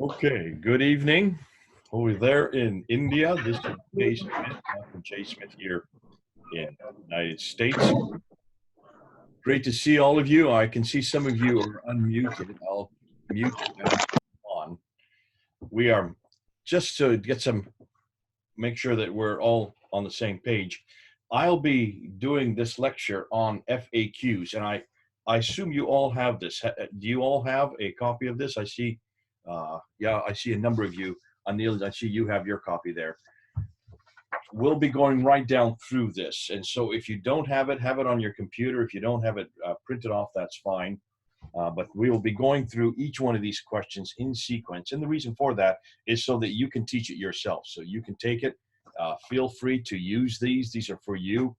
Okay, good evening. Over there in India, this is Jay Smith, Dr. Jay Smith here in the United States. Great to see all of you. I can see some of you are unmuted. I'll mute and on. We are just to make sure that we're all on the same page. I'll be doing this lecture on FAQs, and I assume you all have this. Do you all have a copy of this? I see, yeah, I see a number of you. Anil, I see you have your copy there. We'll be going right down through this, and so if you don't have it on your computer. If you don't have it printed off, that's fine. But we will be going through each one of these questions in sequence. And the reason for that is so that you can teach it yourself. So you can take it. Feel free to use these. These are for you.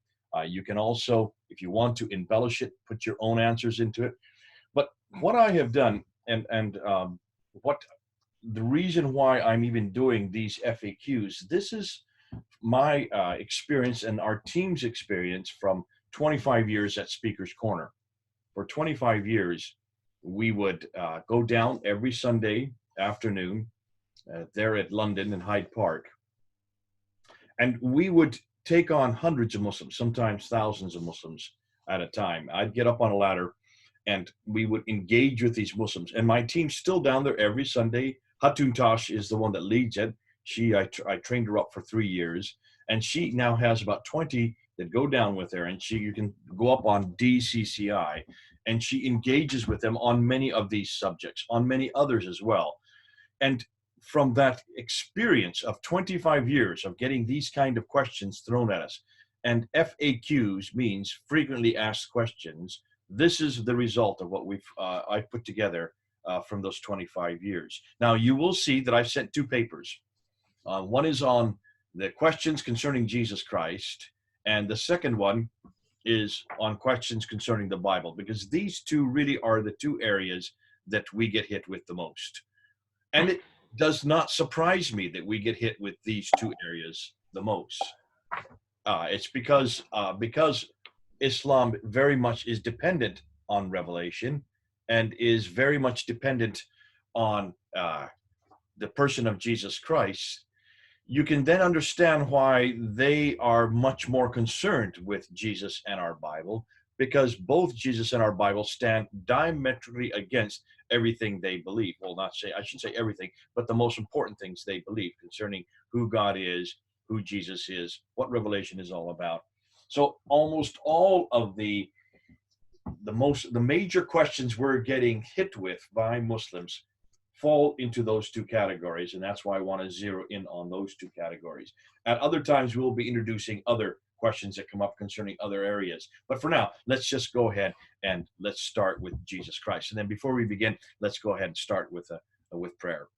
You can also, if you want to embellish it, put your own answers into it. But what I have done, and what the reason why I'm even doing these FAQs, this is my experience and our team's experience from 25 years at Speaker's Corner. For 25 years, we would go down every Sunday afternoon there at London and Hyde Park. And we would take on hundreds of Muslims, sometimes thousands of Muslims at a time. I'd get up on a ladder and we would engage with these Muslims. And my team's still down there every Sunday. Hatun Tash is the one that leads it. I trained her up for 3 years. And she now has about 20 that go down with her. And you can go up on DCCI. And she engages with them on many of these subjects, on many others as well. And from that experience of 25 years of getting these kind of questions thrown at us, and FAQs means frequently asked questions, this is the result of what I've put together from those 25 years. Now, you will see that I've sent 2 papers. One is on the questions concerning Jesus Christ, and the second one is on questions concerning the Bible, because these 2 really are the 2 areas that we get hit with the most. And it does not surprise me that we get hit with these 2 areas the most. It's because Islam very much is dependent on revelation and is very much dependent on the person of Jesus Christ. You can then understand why they are much more concerned with Jesus and our Bible, because both Jesus and our Bible stand diametrically against everything they believe. Well, I shouldn't say everything, but the most important things they believe concerning who God is, who Jesus is, what Revelation is all about. So almost all of the major questions we're getting hit with by Muslims fall into those 2 categories, and that's why I want to zero in on those 2 categories. At other times, we'll be introducing other questions that come up concerning other areas. But for now, let's just go ahead and let's start with Jesus Christ. And then before we begin, let's go ahead and start with prayer.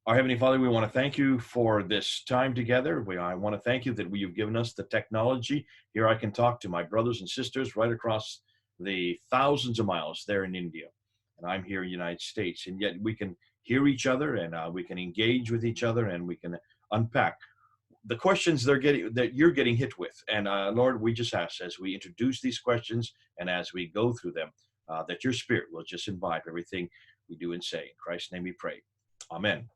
Our Heavenly Father, we want to thank you for this time together. I want to thank you that you've given us the technology. Here I can talk to my brothers and sisters right across the thousands of miles there in India. And I'm here in the United States, and yet we can hear each other, and we can engage with each other, and we can unpack the questions that you're getting hit with. And Lord, we just ask, as we introduce these questions and as we go through them, that your Spirit will just imbibe everything we do and say. In Christ's name we pray. Amen.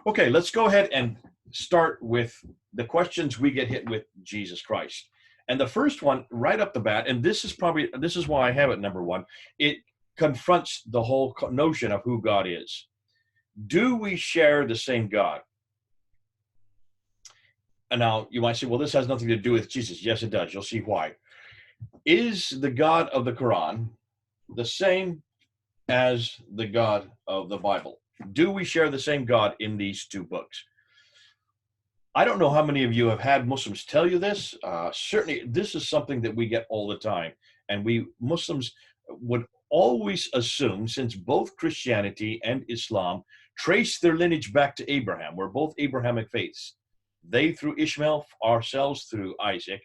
Okay, let's go ahead and start with the questions we get hit with Jesus Christ. And the first one, right up the bat, and this is why I have it number 1, it confronts the whole notion of who God is. Do we share the same God? And now you might say, well, this has nothing to do with Jesus. Yes, it does. You'll see why. Is the God of the Quran the same as the God of the Bible? Do we share the same God in these 2 books? I don't know how many of you have had Muslims tell you this. Certainly, this is something that we get all the time. And Muslims would always assume, since both Christianity and Islam trace their lineage back to Abraham, we're both Abrahamic faiths. They through Ishmael, ourselves through Isaac.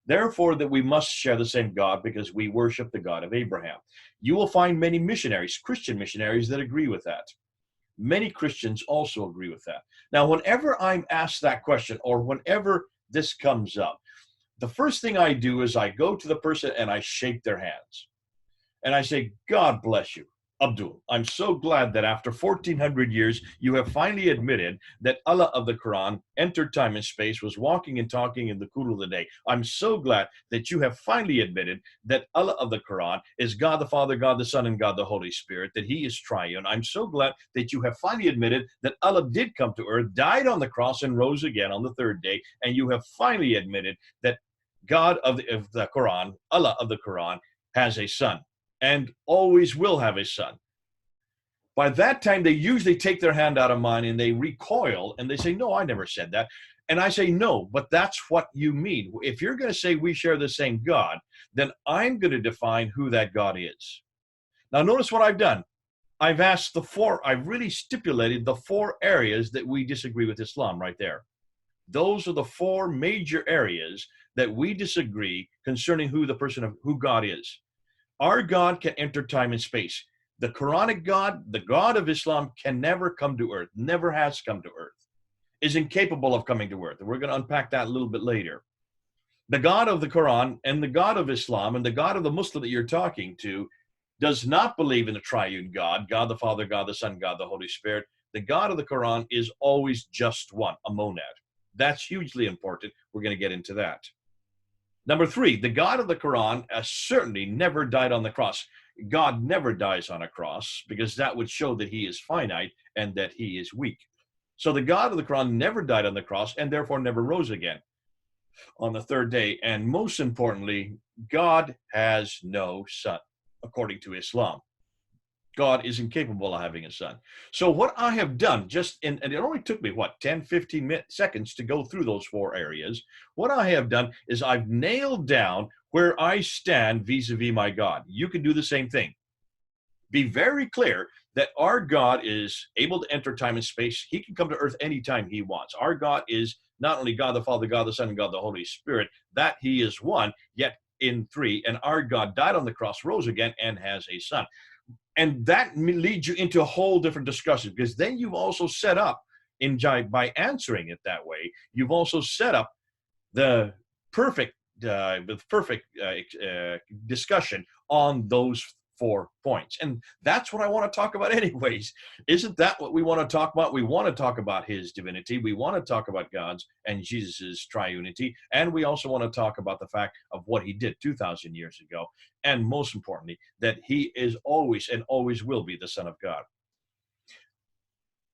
Therefore, that we must share the same God because we worship the God of Abraham. You will find many missionaries, Christian missionaries, that agree with that. Many Christians also agree with that. Now, whenever I'm asked that question, or whenever this comes up, the first thing I do is I go to the person and I shake their hands. And I say, God bless you. Abdul, I'm so glad that after 1400 years, you have finally admitted that Allah of the Quran entered time and space, was walking and talking in the cool of the day. I'm so glad that you have finally admitted that Allah of the Quran is God the Father, God the Son, and God the Holy Spirit, that he is triune. I'm so glad that you have finally admitted that Allah did come to earth, died on the cross, and rose again on the third day. And you have finally admitted that God of the Quran, Allah of the Quran, has a son and always will have a son. By that time, they usually take their hand out of mine and they recoil and they say, no, I never said that. And I say, no, but that's what you mean. If you're going to say we share the same God, then I'm going to define who that God is. Now, notice what I've done. I've really stipulated the 4 areas that we disagree with Islam right there. Those are the 4 major areas that we disagree concerning who God is. Our God can enter time and space. The Quranic God, the God of Islam, can never come to earth, never has come to earth, is incapable of coming to earth. And we're going to unpack that a little bit later. The God of the Quran and the God of Islam and the God of the Muslim that you're talking to does not believe in the triune God, God the Father, God the Son, God the Holy Spirit. The God of the Quran is always just one, a monad. That's hugely important. We're going to get into that. Number 3, the God of the Quran certainly never died on the cross. God never dies on a cross because that would show that he is finite and that he is weak. So the God of the Quran never died on the cross and therefore never rose again on the third day. And most importantly, God has no son, according to Islam. God is incapable of having a son. So what I have done, and it only took me, 10, 15 seconds to go through those 4 areas. What I have done is I've nailed down where I stand vis-a-vis my God. You can do the same thing. Be very clear that our God is able to enter time and space. He can come to earth anytime he wants. Our God is not only God the Father, God the Son, and God the Holy Spirit, that he is one, yet in 3. And our God died on the cross, rose again, and has a son. And that leads you into a whole different discussion, because then you've also set up, by answering it that way, you've also set up the perfect discussion on those 4 points. And that's what I want to talk about anyways. Isn't that what we want to talk about? We want to talk about his divinity. We want to talk about God's and Jesus's triunity. And we also want to talk about the fact of what he did 2,000 years ago. And most importantly, that he is always and always will be the Son of God.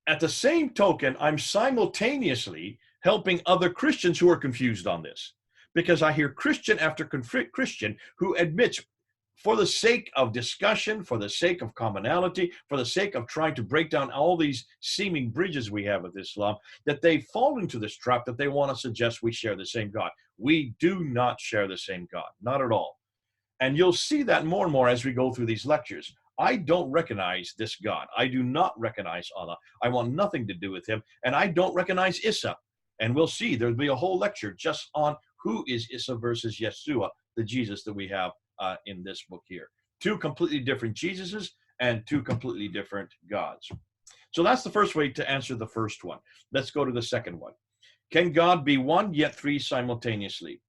At the same token, I'm simultaneously helping other Christians who are confused on this, because I hear Christian after Christian who admits, for the sake of discussion, for the sake of commonality, for the sake of trying to break down all these seeming bridges we have with Islam, that they fall into this trap that they want to suggest we share the same God. We do not share the same God, not at all. And you'll see that more and more as we go through these lectures. I don't recognize this God. I do not recognize Allah. I want nothing to do with him. And I don't recognize Isa. And we'll see, there'll be a whole lecture just on who is Isa versus Yeshua, the Jesus that we have in this book here. 2 completely different Jesuses and 2 completely different gods. So that's the first way to answer the first one. Let's go to the second one. Can God be one yet 3 simultaneously?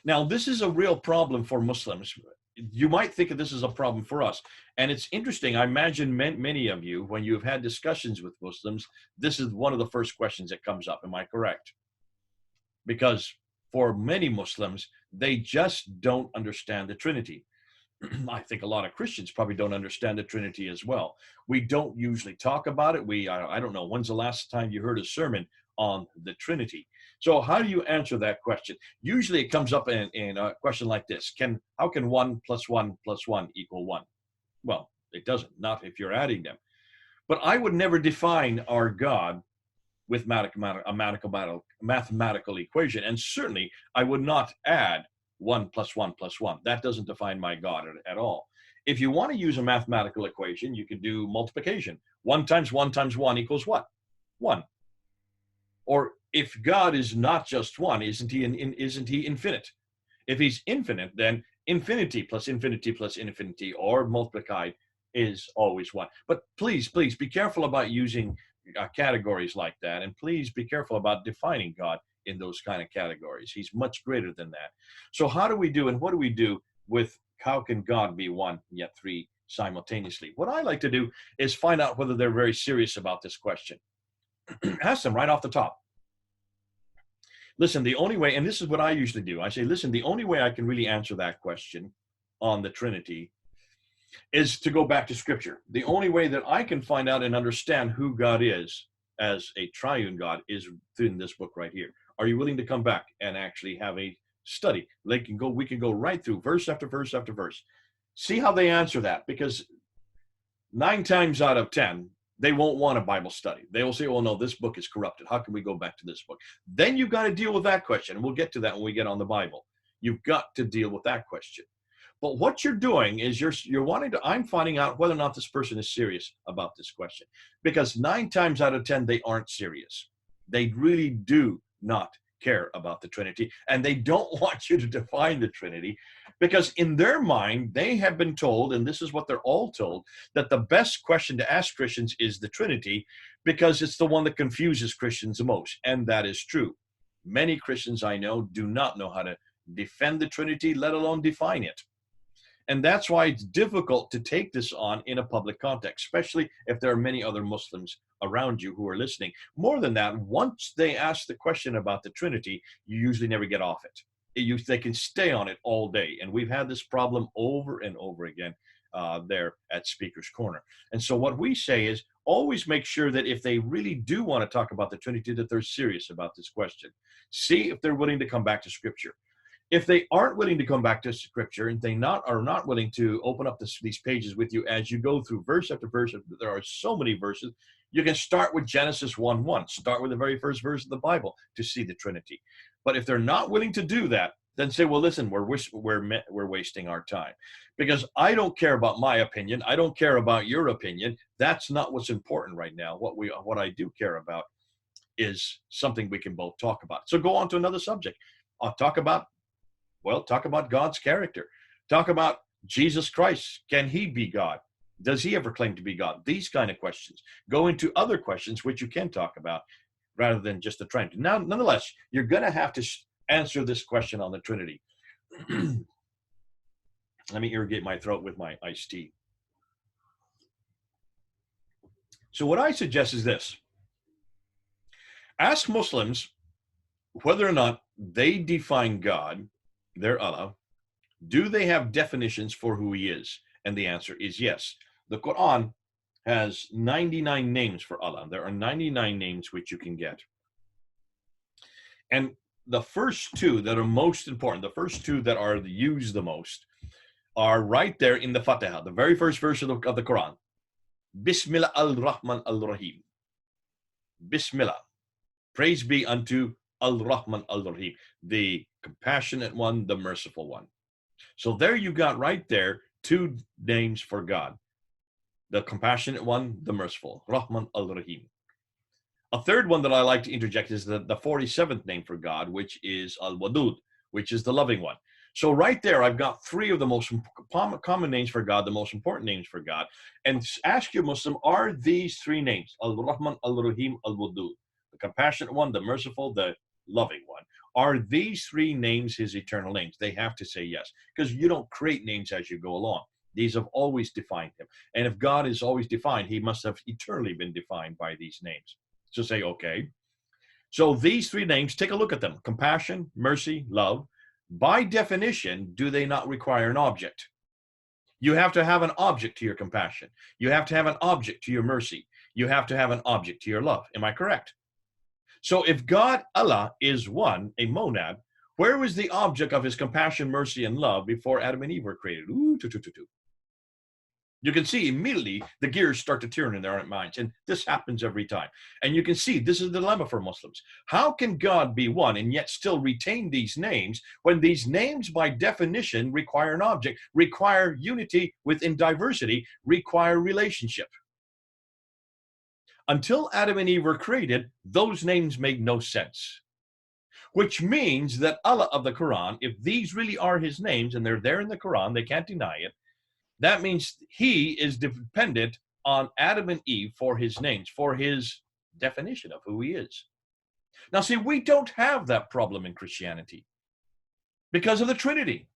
Now, this is a real problem for Muslims. You might think that this is a problem for us. And it's interesting. I imagine many of you, when you've had discussions with Muslims, this is one of the first questions that comes up. Am I correct? Because for many Muslims, they just don't understand the Trinity. I think a lot of Christians probably don't understand the Trinity as well. We don't usually talk about it. I don't know, when's the last time you heard a sermon on the Trinity? So how do you answer that question? Usually it comes up in a question like this. How can 1 + 1 + 1 = 1? Well, it doesn't, not if you're adding them. But I would never define our God with a mathematical equation. And certainly I would not add 1 + 1 + 1. That doesn't define my God at all. If you want to use a mathematical equation, you could do multiplication. 1 × 1 × 1 = what? 1. Or if God is not just one, isn't he infinite? If he's infinite, then infinity plus infinity plus infinity, or multiplied, is always 1. But please be careful about using categories like that, and please be careful about defining God in those kind of categories. He's much greater than that. So how do we do, and what do we do with how can God be 1 yet 3 simultaneously. What I like to do is find out whether they're very serious about this question. Ask them right off the top. Listen, the only way, and this is what I usually do, I say, listen, the only way I can really answer that question on the Trinity is to go back to Scripture. The only way that I can find out and understand who God is as a triune God is in this book right here. Are you willing to come back and actually have a study? We can go right through verse after verse after verse. See how they answer that, because 9 times out of 10, they won't want a Bible study. They will say, oh no, this book is corrupted. How can we go back to this book? Then you've got to deal with that question. And we'll get to that when we get on the Bible. You've got to deal with that question. But what you're doing is you're wanting to, I'm finding out whether or not this person is serious about this question. Because 9 times out of 10, they aren't serious. They really do not care about the Trinity. And they don't want you to define the Trinity, because in their mind, they have been told, and this is what they're all told, that the best question to ask Christians is the Trinity, because it's the one that confuses Christians the most. And that is true. Many Christians I know do not know how to defend the Trinity, let alone define it. And that's why it's difficult to take this on in a public context, especially if there are many other Muslims around you who are listening. More than that, once they ask the question about the Trinity, you usually never get off it. They can stay on it all day. And we've had this problem over and over again there at Speaker's Corner. And so what we say is always make sure that if they really do want to talk about the Trinity, that they're serious about this question. See if they're willing to come back to Scripture. If they aren't willing to come back to Scripture, and they are not willing to open up these pages with you as you go through verse after verse, there are so many verses, you can start with Genesis 1:1. Start with the very first verse of the Bible to see the Trinity. But if they're not willing to do that, then say, well, listen, we're wasting our time. Because I don't care about my opinion. I don't care about your opinion. That's not what's important right now. What I do care about is something we can both talk about. So go on to another subject. I'll talk about God's character. Talk about Jesus Christ. Can he be God? Does he ever claim to be God? These kind of questions. Go into other questions which you can talk about rather than just the Trinity. Now, nonetheless, you're going to have to answer this question on the Trinity. Let me irrigate my throat with my iced tea. So what I suggest is this. Ask Muslims whether or not they define God, their Allah. Do they have definitions for who he is? And the answer is yes. The Quran has 99 names for Allah. There are 99 names which you can get. And the first 2 that are most important, the first 2 that are used the most, are right there in the Fatiha, the very first verse of the Quran. Bismillah al-Rahman al-Rahim. Bismillah. Praise be unto Al-Rahman al-Rahim, the compassionate one, the merciful one. So there you got right there 2 names for God. The compassionate one, the merciful, Rahman al-Rahim. A third one that I like to interject is the 47th name for God, which is Al-Wadud, which is the loving one. So right there, I've got 3 of the most common names for God, the most important names for God. And ask your Muslim, are these 3 names, Al-Rahman, Al-Rahim, Al-Wadud, the compassionate one, the merciful, the loving one, are these 3 names his eternal names? They have to say yes, because you don't create names as you go along. These have always defined him. And if God is always defined, he must have eternally been defined by these names. So say, okay. So these 3 names, take a look at them. Compassion, mercy, love. By definition, do they not require an object? You have to have an object to your compassion. You have to have an object to your mercy. You have to have an object to your love. Am I correct? So if God, Allah, is one, a monad, where was the object of his compassion, mercy, and love before Adam and Eve were created? You can see immediately the gears start to turn in their minds, and this happens every time. And you can see this is the dilemma for Muslims. How can God be one and yet still retain these names when these names by definition require an object, require unity within diversity, require relationship? Until Adam and Eve were created, those names make no sense. Which means that Allah of the Quran, if these really are his names and they're there in the Quran, they can't deny it, that means he is dependent on Adam and Eve for his names, for his definition of who he is. Now, see, we don't have that problem in Christianity because of the Trinity.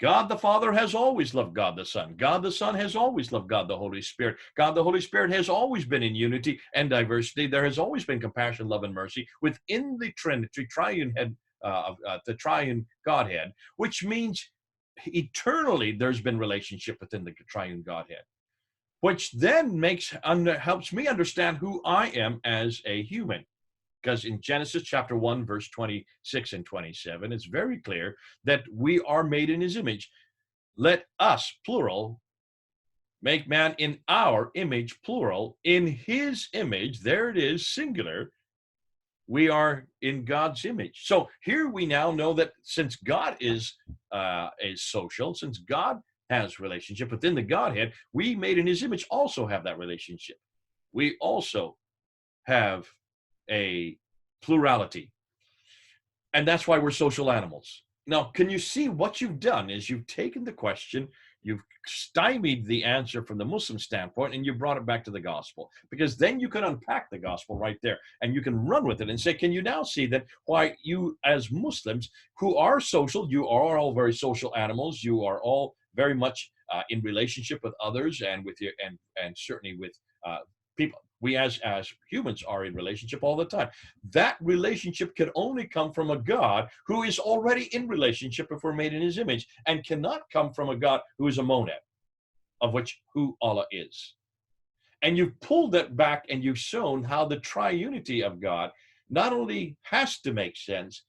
God the Father has always loved God the Son. God the Son has always loved God the Holy Spirit. God the Holy Spirit has always been in unity and diversity. There has always been compassion, love, and mercy within the Trinity, triune head, the triune Godhead, which means eternally there's been relationship within the triune Godhead, which then helps me understand who I am as a human. Because in Genesis chapter 1, verse 26 and 27, it's very clear that we are made in his image. Let us, plural, make man in our image, plural, in his image. There it is, singular. We are in God's image. So here we now know that since God is social, since God has relationship within the Godhead, we made in his image also have that relationship. We also have a plurality. And that's why we're social animals. Now, can you see what you've done is you've taken the question, you've stymied the answer from the Muslim standpoint, and you brought it back to the gospel. Because then you can unpack the gospel right there, and you can run with it and say, can you now see that why you as Muslims who are social, you are all very social animals, you are all very much in relationship with others and with you, and certainly with people. We as humans are in relationship all the time. That relationship can only come from a God who is already in relationship if we're made in his image, and cannot come from a God who is a monad, of which who Allah is. And you've pulled that back and you've shown how the triunity of God not only has to make sense,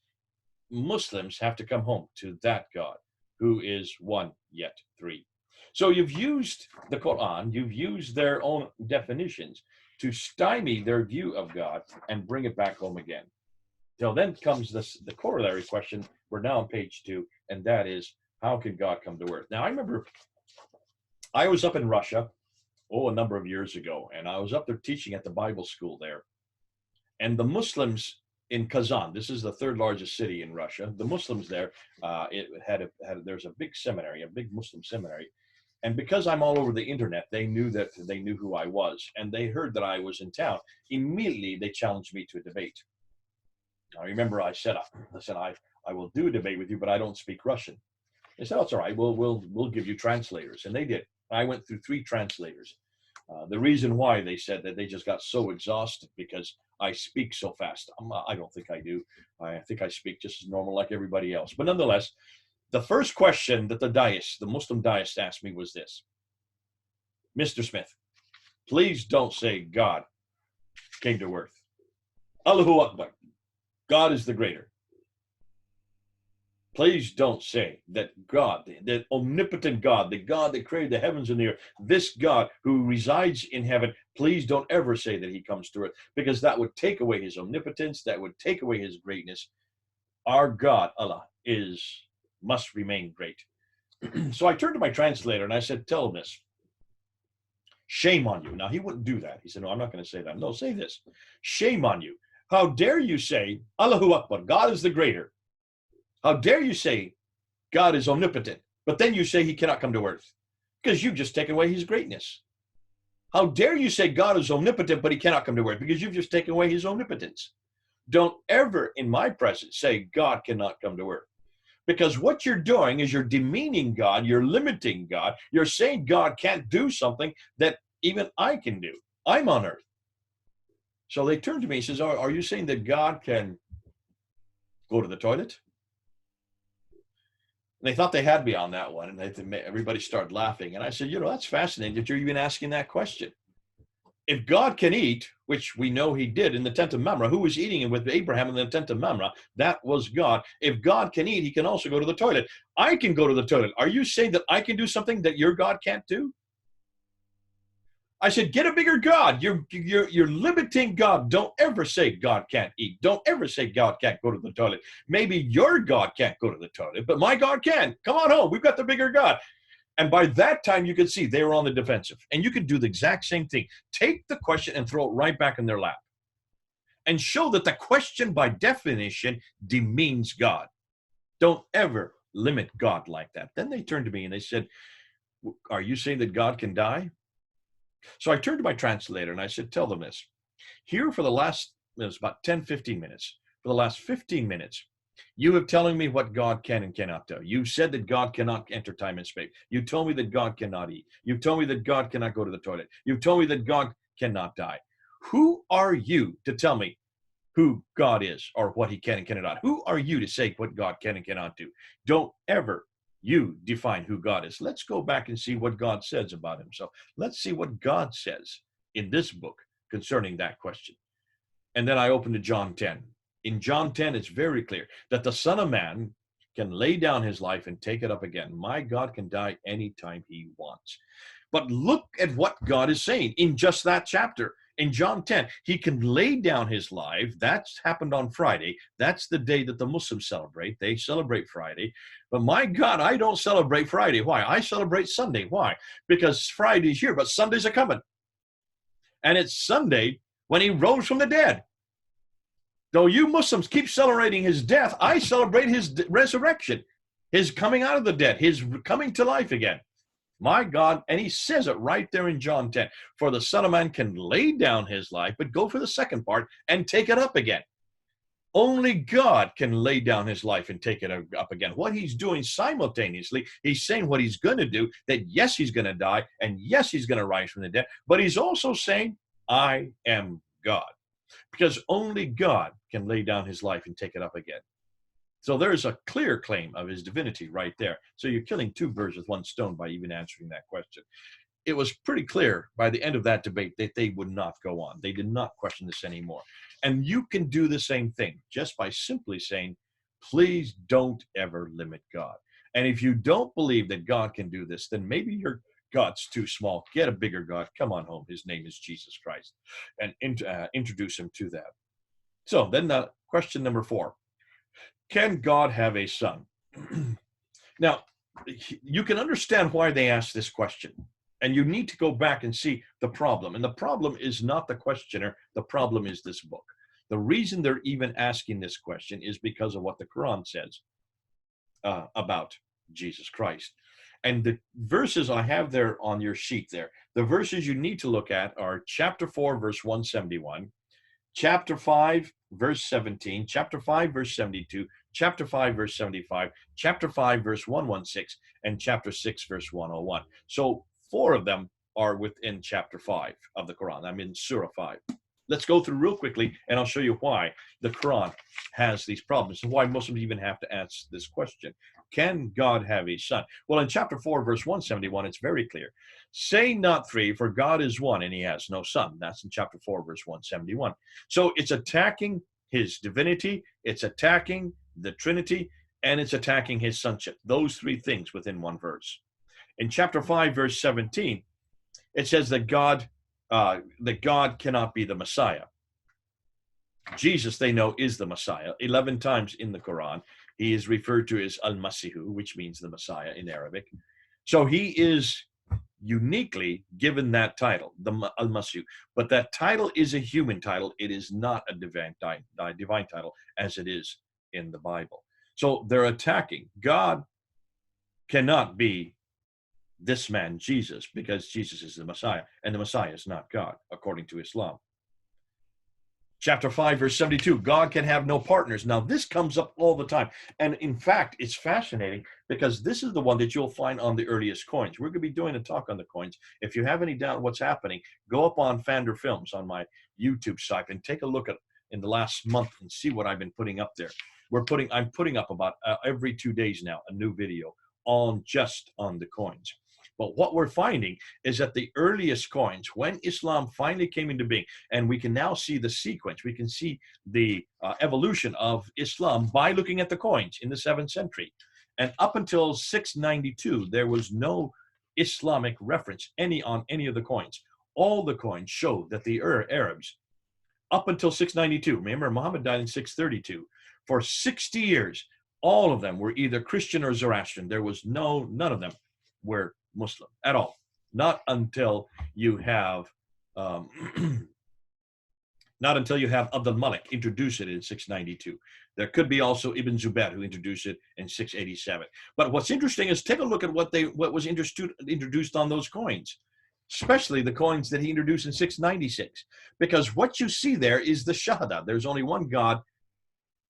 Muslims have to come home to that God who is one yet three. So you've used the Quran, you've used their own definitions to stymie their view of God and bring it back home again. So then comes the corollary question. We're now on page 2, and that is, how can God come to earth? Now, I remember I was up in Russia, a number of years ago, and I was up there teaching at the Bible school there. And the Muslims in Kazan, this is the third largest city in Russia, the Muslims there, there's a big seminary, a big Muslim seminary. And because I'm all over the internet, they knew who I was, and they heard that I was in town. Immediately, they challenged me to a debate. I remember I said, I will do a debate with you, but I don't speak Russian. They said, that's all right. We'll give you translators, and they did. I went through 3 translators. The reason why, they said that they just got so exhausted because I speak so fast. I don't think I do. I think I speak just as normal like everybody else. But nonetheless, the first question that the Muslim dais asked me was this: Mr. Smith, please don't say God came to earth. Allahu Akbar. God is the greater. Please don't say that God, the omnipotent God, the God that created the heavens and the earth, this God who resides in heaven, please don't ever say that he comes to earth, because that would take away his omnipotence, that would take away his greatness. Our God, Allah, must remain great. So I turned to my translator and I said, tell him this. Shame on you. Now, he wouldn't do that. He said, no, I'm not going to say that. No, say this. Shame on you. How dare you say, Allahu Akbar, God is the greater. How dare you say God is omnipotent, but then you say he cannot come to earth, because you've just taken away his greatness. How dare you say God is omnipotent, but he cannot come to earth, because you've just taken away his omnipotence. Don't ever in my presence say God cannot come to earth. Because what you're doing is you're demeaning God, you're limiting God, you're saying God can't do something that even I can do. I'm on earth. So they turned to me and says, are you saying that God can go to the toilet? And they thought they had me on that one, and everybody started laughing. And I said, that's fascinating that you're even asking that question. If God can eat, which we know he did in the tent of Mamre, who was eating with Abraham in the tent of Mamre? That was God. If God can eat, he can also go to the toilet. I can go to the toilet. Are you saying that I can do something that your God can't do? I said, get a bigger God. You're limiting God. Don't ever say God can't eat. Don't ever say God can't go to the toilet. Maybe your God can't go to the toilet, but my God can. Come on home. We've got the bigger God. And by that time, you could see they were on the defensive. And you could do the exact same thing. Take the question and throw it right back in their lap. And show that the question, by definition, demeans God. Don't ever limit God like that. Then they turned to me and they said, are you saying that God can die? So I turned to my translator and I said, tell them this. Here for the last, it was about 10, 15 minutes. For the last 15 minutes, You have telling me what God can and cannot do. You said that God cannot enter time and space. You told me that God cannot eat. You've told me that God cannot go to the toilet. You've told me that God cannot die. Who are you to tell me who God is or what he can and cannot? Who are you to say what God can and cannot do? Don't ever you define who God is. Let's go back and see what God says about himself. Let's see what God says in this book concerning that question. And then I open to John 10. In John 10, it's very clear that the Son of Man can lay down his life and take it up again. My God can die anytime he wants. But look at what God is saying in just that chapter. In John 10, he can lay down his life. That's happened on Friday. That's the day that the Muslims celebrate. They celebrate Friday. But my God, I don't celebrate Friday. Why? I celebrate Sunday. Why? Because Friday's here, but Sundays are coming. And it's Sunday when he rose from the dead. Though you Muslims keep celebrating his death, I celebrate his resurrection, his coming out of the dead, his coming to life again. My God, and he says it right there in John 10, for the Son of Man can lay down his life, but go for the second part and take it up again. Only God can lay down his life and take it up again. What he's doing simultaneously, he's saying what he's going to do, that yes, he's going to die, and yes, he's going to rise from the dead, but he's also saying, I am God. Because only God can lay down his life and take it up again. So there's a clear claim of his divinity right there. So you're killing two birds with one stone by even answering that question. It was pretty clear by the end of that debate that they would not go on. They did not question this anymore. And you can do the same thing just by simply saying, please don't ever limit God. And if you don't believe that God can do this, then maybe your God's too small. Get a bigger God. Come on home. His name is Jesus Christ. And introduce him to that. So then question number 4. Can God have a son? Now, you can understand why they asked this question. And you need to go back and see the problem. And the problem is not the questioner. The problem is this book. The reason they're even asking this question is because of what the Quran says about Jesus Christ. And the verses I have there on your sheet there, the verses you need to look at are chapter 4, verse 171, chapter 5, verse 17, chapter 5, verse 72, chapter 5, verse 75, chapter 5, verse 116, and chapter 6, verse 101. So 4 of them are within chapter 5 of the Quran. I'm in Surah 5. Let's go through real quickly, and I'll show you why the Quran has these problems and why Muslims even have to ask this question. Can God have a son? Well, in chapter 4, verse 171, it's very clear. Say not 3, for God is one, and he has no son. That's in chapter 4, verse 171. So it's attacking his divinity, it's attacking the Trinity, and it's attacking his sonship. Those 3 things within one verse. In chapter 5, verse 17, it says that God cannot be the Messiah. Jesus, they know, is the Messiah. 11 times in the Quran, he is referred to as Al-Masihu, which means the Messiah in Arabic. So he is uniquely given that title, the Al-Masihu. But that title is a human title. It is not a divine title as it is in the Bible. So they're attacking. God cannot be this man, Jesus, because Jesus is the Messiah, and the Messiah is not God, according to Islam. Chapter 5, verse 72, God can have no partners. Now, this comes up all the time. And in fact, it's fascinating because this is the one that you'll find on the earliest coins. We're going to be doing a talk on the coins. If you have any doubt what's happening, go up on Pfander Films on my YouTube site and take a look at in the last month and see what I've been putting up there. I'm putting up about every 2 days now a new video just on the coins. But what we're finding is that the earliest coins, when Islam finally came into being, and we can now see the sequence, we can see the evolution of Islam by looking at the coins in the 7th century. And up until 692, there was no Islamic reference on any of the coins. All the coins showed that the Arabs, up until 692, remember Muhammad died in 632, for 60 years, all of them were either Christian or Zoroastrian. There was none of them were Muslim at all. Not until you have Abdul Malik introduce it in 692. There could be also Ibn Zubayr who introduced it in 687. But what's interesting is take a look at what was introduced on those coins, especially the coins that he introduced in 696. Because what you see there is the Shahada. There's only one God,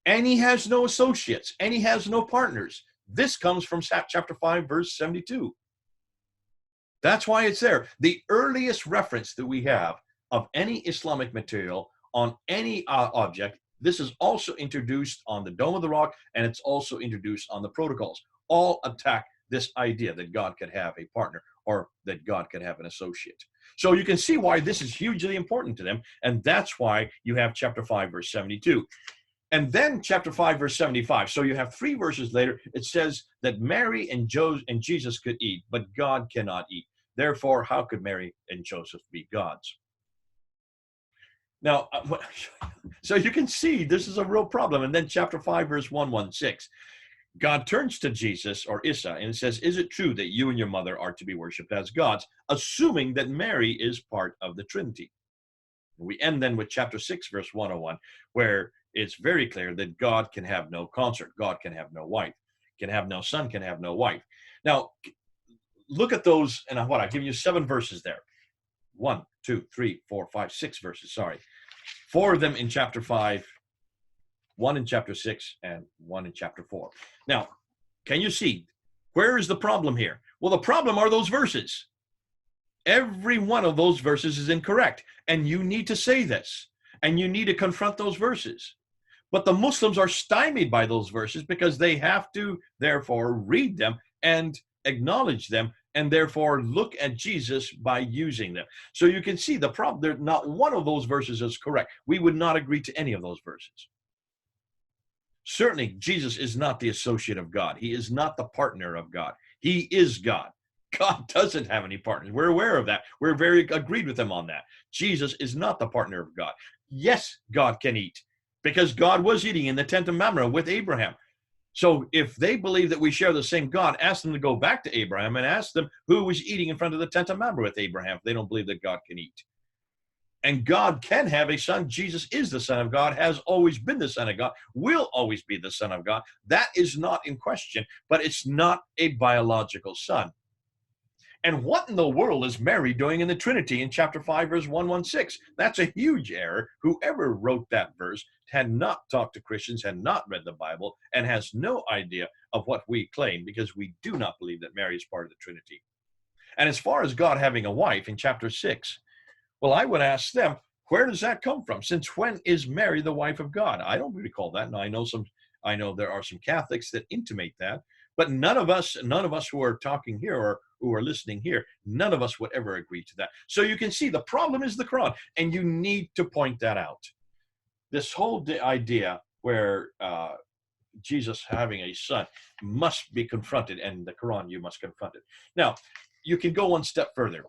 And he has no associates, and he has no partners. This comes from chapter 5, verse 72. That's why it's there. The earliest reference that we have of any Islamic material on any object, this is also introduced on the Dome of the Rock, and it's also introduced on the protocols. All attack this idea that God could have a partner or that God could have an associate. So you can see why this is hugely important to them, and that's why you have chapter 5, verse 72. And then chapter 5, verse 75. So you have 3 verses later, it says that Mary and Jesus could eat, but God cannot eat. Therefore, how could Mary and Joseph be gods? Now, so you can see this is a real problem. And then chapter 5, verse 116. God turns to Jesus or Isa and says, is it true that you and your mother are to be worshipped as gods, assuming that Mary is part of the Trinity? And we end then with chapter 6, verse 101, where it's very clear that God can have no consort. God can have no wife, can have no son, can have no wife. Now, look at those, and I've given you 7 verses there. 1, 2, 3, 4, 5, 6 verses, sorry. 4 of them in chapter 5, 1 in chapter 6, and 1 in chapter 4. Now, can you see, where is the problem here? Well, the problem are those verses. Every one of those verses is incorrect, and you need to say this, and you need to confront those verses. But the Muslims are stymied by those verses because they have to, therefore, read them and acknowledge them, and therefore look at Jesus by using them. So you can see the problem. Not one of those verses is correct. We would not agree to any of those verses. Certainly, Jesus is not the associate of God. He is not the partner of God. He is God. God doesn't have any partners. We're aware of that. We're very agreed with him on that. Jesus is not the partner of God. Yes, God can eat, because God was eating in the tent of Mamre with Abraham. So if they believe that we share the same God, ask them to go back to Abraham and ask them who was eating in front of the tent of Mamre with Abraham if they don't believe that God can eat. And God can have a son. Jesus is the Son of God, has always been the Son of God, will always be the Son of God. That is not in question, but it's not a biological son. And what in the world is Mary doing in the Trinity in chapter 5, verse 116? That's a huge error. Whoever wrote that verse had not talked to Christians, had not read the Bible, and has no idea of what we claim, because we do not believe that Mary is part of the Trinity. And as far as God having a wife in chapter 6, well, I would ask them, where does that come from? Since when is Mary the wife of God? I don't recall that. Now, I know there are some Catholics that intimate that, but none of us who are talking here or who are listening here, none of us would ever agree to that. So you can see the problem is the Quran, and you need to point that out. This whole idea where Jesus having a son must be confronted, and the Quran, you must confront it. Now, you can go one step further.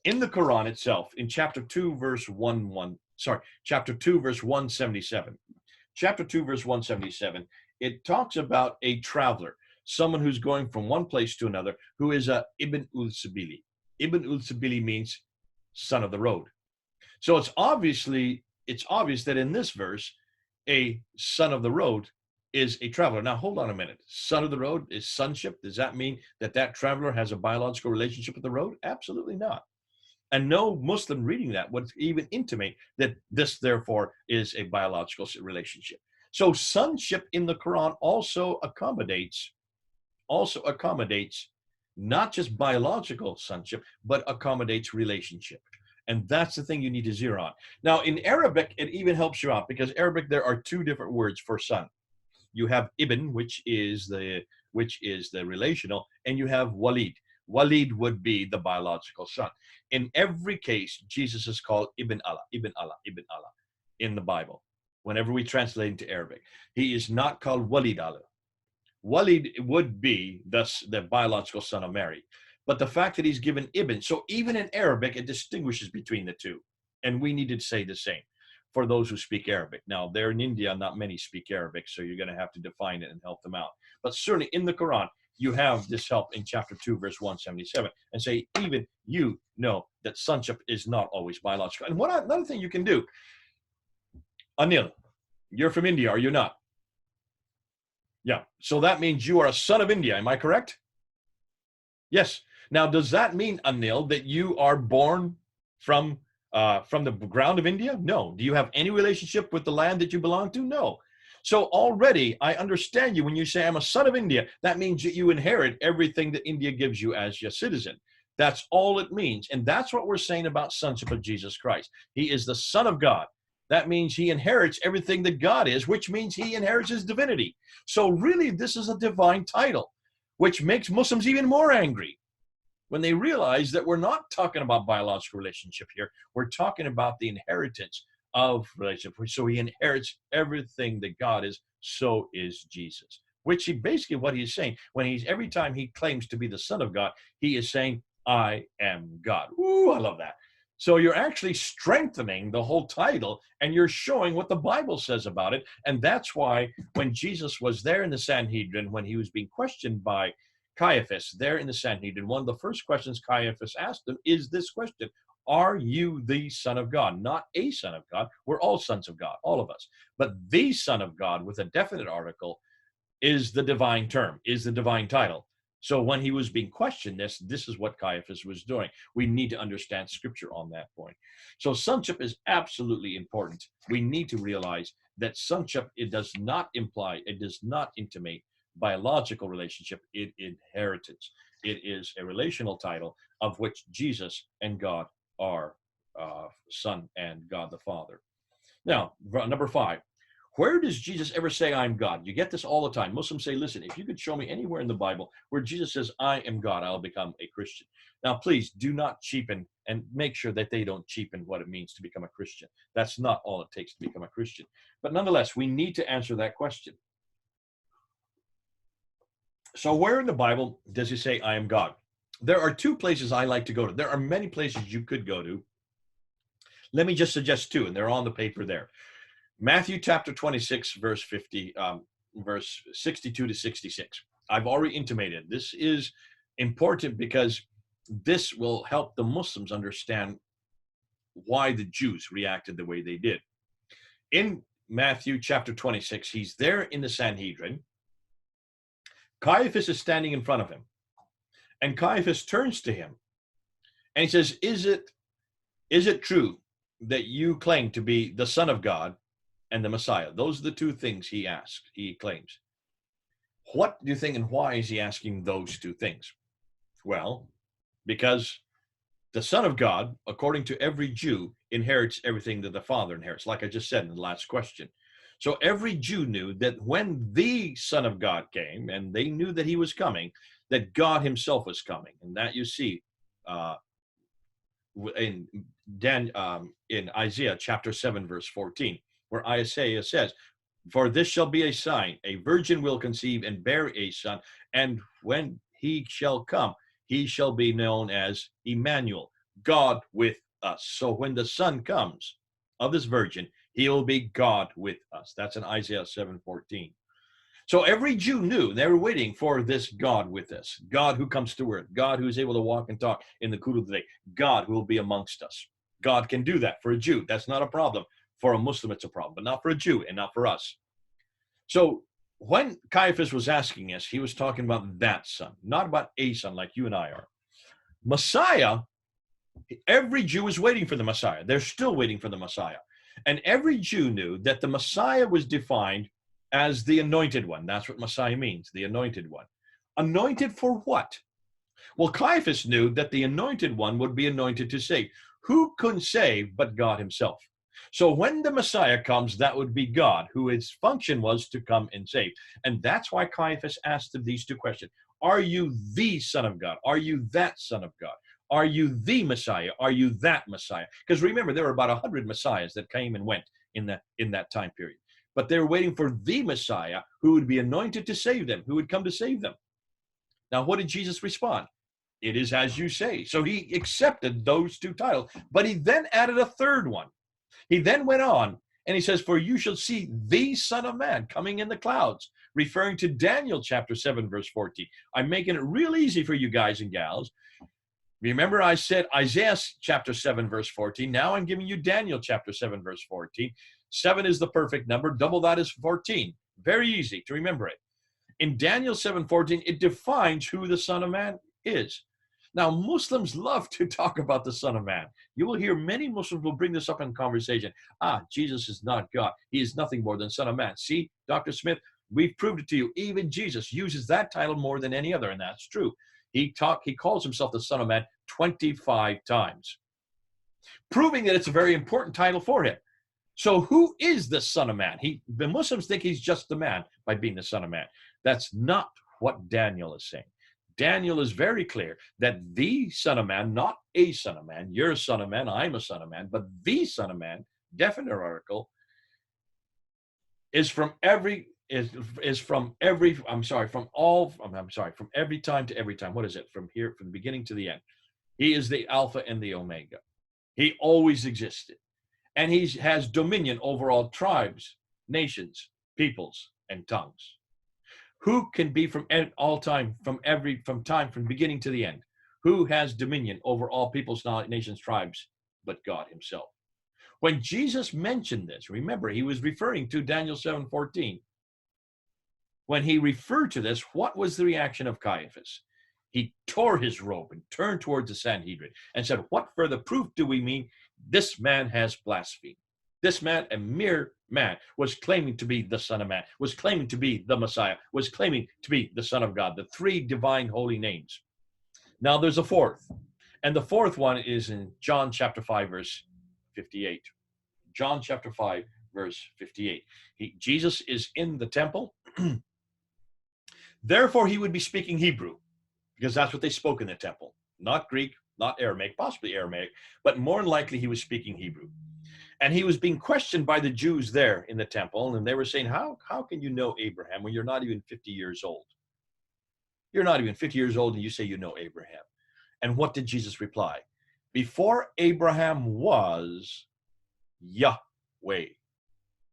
In the Quran itself, in chapter 2, verse 177, chapter 2, verse 177, it talks about a traveler, someone who's going from one place to another, who is a Ibn ul-Sabili. Ibn ul-Sabili means son of the road. So it's obvious that in this verse, a son of the road is a traveler. Now, hold on a minute. Son of the road is sonship. Does that mean that traveler has a biological relationship with the road? Absolutely not. And no Muslim reading that would even intimate that this, therefore, is a biological relationship. So sonship in the Quran also accommodates not just biological sonship, but accommodates relationship. And that's the thing you need to zero on. Now, in Arabic, it even helps you out, because Arabic, there are 2 different words for son. You have ibn, which is the relational, and you have walid. Walid would be the biological son. In every case, Jesus is called Ibn Allah, Ibn Allah, Ibn Allah in the Bible. Whenever we translate into Arabic, he is not called Walid Allah. Walid would be thus the biological son of Mary. But the fact that he's given Ibn, so even in Arabic, it distinguishes between the 2. And we need to say the same for those who speak Arabic. Now, there in India, not many speak Arabic, so you're going to have to define it and help them out. But certainly in the Quran, you have this help in chapter 2, verse 177, and say, even you know that sonship is not always biological. And another thing you can do, Anil, you're from India, are you not? Yeah, so that means you are a son of India, am I correct? Yes. Now, does that mean, Anil, that you are born from the ground of India? No. Do you have any relationship with the land that you belong to? No. So already I understand you when you say I'm a son of India. That means that you inherit everything that India gives you as your citizen. That's all it means. And that's what we're saying about sonship of Jesus Christ. He is the Son of God. That means he inherits everything that God is, which means he inherits his divinity. So really, this is a divine title, which makes Muslims even more angry when they realize that we're not talking about biological relationship here. We're talking about the inheritance of relationship. So he inherits everything that God is, so is Jesus. Which he basically what he's saying when he's every time he claims to be the Son of God, he is saying, I am God. Ooh, I love that. So you're actually strengthening the whole title and you're showing what the Bible says about it. And that's why when Jesus was there in the Sanhedrin, when he was being questioned by Caiaphas there in the Sanhedrin, one of the first questions Caiaphas asked him is this question: are you the Son of God? Not a son of God. We're all sons of God, all of us. But the Son of God with a definite article is the divine term, is the divine title. So when he was being questioned, this is what Caiaphas was doing. We need to understand scripture on that point. So sonship is absolutely important. We need to realize that sonship, it does not imply, it does not intimate biological relationship, it inheritance. It is a relational title of which Jesus and God are Son and God the Father. Now, number 5. Where does Jesus ever say, I'm God? You get this all the time. Muslims say, listen, if you could show me anywhere in the Bible where Jesus says, I am God, I'll become a Christian. Now, please do not cheapen and make sure that they don't cheapen what it means to become a Christian. That's not all it takes to become a Christian. But nonetheless, we need to answer that question. So where in the Bible does he say, I am God? There are 2 places I like to go to. There are many places you could go to. Let me just suggest 2, and they're on the paper there. Matthew chapter 26, verse 62 to 66. I've already intimated this is important because this will help the Muslims understand why the Jews reacted the way they did. In Matthew chapter 26, he's there in the Sanhedrin. Caiaphas is standing in front of him. And Caiaphas turns to him and he says, is it true that you claim to be the Son of God and the Messiah? Those are the 2 things he claims. What do you think and why is he asking those 2 things? Well, because the Son of God, according to every Jew, inherits everything that the Father inherits, like I just said in the last question. So every Jew knew that when the Son of God came, and they knew that he was coming, that God himself was coming. And that you see in Isaiah chapter 7, verse 14, where Isaiah says, for this shall be a sign, a virgin will conceive and bear a son, and when he shall come, he shall be known as Emmanuel, God with us. So when the Son comes of this virgin, he will be God with us. That's in Isaiah 7:14. So every Jew knew they were waiting for this God with us, God who comes to earth, God who is able to walk and talk in the cool of the day, God who will be amongst us. God can do that for a Jew. That's not a problem. For a Muslim, it's a problem, but not for a Jew and not for us. So when Caiaphas was asking us, he was talking about that son, not about a son like you and I are. Messiah, every Jew is waiting for the Messiah. They're still waiting for the Messiah. And every Jew knew that the Messiah was defined as the anointed one. That's what Messiah means, the anointed one. Anointed for what? Well, Caiaphas knew that the anointed one would be anointed to save. Who couldn't save but God himself? So when the Messiah comes, that would be God, who his function was to come and save. And that's why Caiaphas asked him these 2 questions. Are you the Son of God? Are you that Son of God? Are you the Messiah? Are you that Messiah? Because remember, there were about 100 Messiahs that came and went in that time period. But they were waiting for the Messiah who would be anointed to save them, who would come to save them. Now, what did Jesus respond? It is as you say. So he accepted those 2 titles, but he then added a 3rd one. He then went on and he says, for you shall see the Son of Man coming in the clouds, referring to Daniel chapter 7, verse 14. I'm making it real easy for you guys and gals. Remember, I said Isaiah chapter 7, verse 14. Now I'm giving you Daniel chapter 7, verse 14. 7 is the perfect number. Double that is 14. Very easy to remember it. In Daniel 7:14, it defines who the Son of Man is. Now, Muslims love to talk about the Son of Man. You will hear many Muslims will bring this up in conversation. Jesus is not God. He is nothing more than Son of Man. See, Dr. Smith, we've proved it to you. Even Jesus uses that title more than any other, and that's true. He calls himself the Son of Man 25 times, proving that it's a very important title for him. So who is the Son of Man? The Muslims think he's just the man by being the Son of Man. That's not what Daniel is saying. Daniel is very clear that the Son of Man, not a Son of Man, you're a Son of Man, I'm a Son of Man, but the Son of Man, definite article, from every time to every time. What is it? From the beginning to the end. He is the Alpha and the Omega. He always existed. And he has dominion over all tribes, nations, peoples, and tongues. Who can be from all time, from beginning to the end? Who has dominion over all peoples, nations, tribes, but God himself? When Jesus mentioned this, remember, he was referring to Daniel 7:14. When he referred to this, what was the reaction of Caiaphas? He tore his robe and turned towards the Sanhedrin and said, what further proof do we mean? This man has blasphemed. This man, a mere man, was claiming to be the Son of Man, was claiming to be the Messiah, was claiming to be the Son of God, the three divine holy names. Now there's a fourth, and the fourth one is in John chapter 5, verse 58. John chapter 5, verse 58. Jesus is in the temple. Therefore, he would be speaking Hebrew, because that's what they spoke in the temple. Not Greek, not Aramaic, possibly Aramaic, but more than likely he was speaking Hebrew. And he was being questioned by the Jews there in the temple, and they were saying, how can you know Abraham when you're not even 50 years old? You're not even 50 years old and you say you know Abraham. And what did Jesus reply? Before Abraham was, YAHWEH.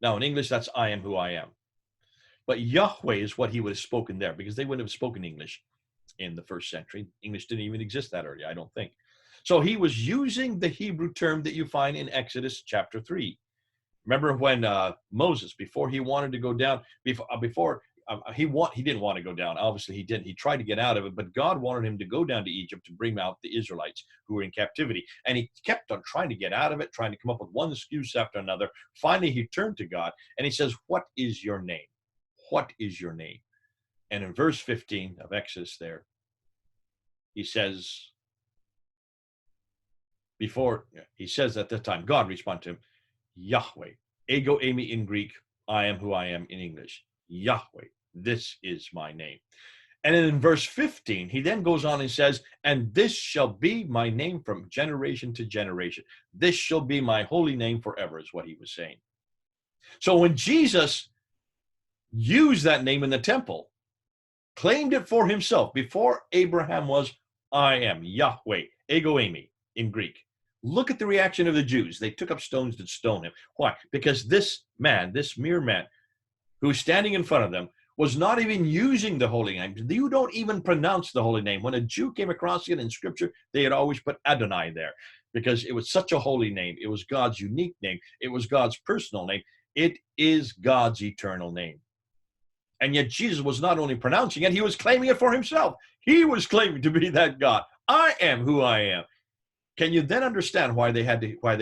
Now in English, that's I am who I am. But YAHWEH is what he would have spoken there, because they wouldn't have spoken English in the first century. English didn't even exist that early, I don't think. So he was using the Hebrew term that you find in Exodus chapter 3. Remember when Moses, before he wanted to go down, he didn't want to go down. Obviously he didn't. He tried to get out of it, but God wanted him to go down to Egypt to bring out the Israelites who were in captivity. And he kept on trying to get out of it, trying to come up with one excuse after another. Finally, he turned to God and he says, what is your name? What is your name? And in verse 15 of Exodus there, he says, at that time, God responded to him, YAHWEH, ego eimi in Greek, I am who I am in English. YAHWEH, this is my name. And then in verse 15, he then goes on and says, and this shall be my name from generation to generation. This shall be my holy name forever, is what he was saying. So when Jesus used that name in the temple, claimed it for himself, before Abraham was, I am, YAHWEH, ego eimi in Greek. Look at the reaction of the Jews. They took up stones to stone him. Why? Because this man, this mere man, who's standing in front of them, was not even using the holy name. You don't even pronounce the holy name. When a Jew came across it in scripture, they had always put Adonai there, because it was such a holy name. It was God's unique name. It was God's personal name. It is God's eternal name. And yet Jesus was not only pronouncing it, he was claiming it for himself. He was claiming to be that God. I am who I am. Can you then understand why they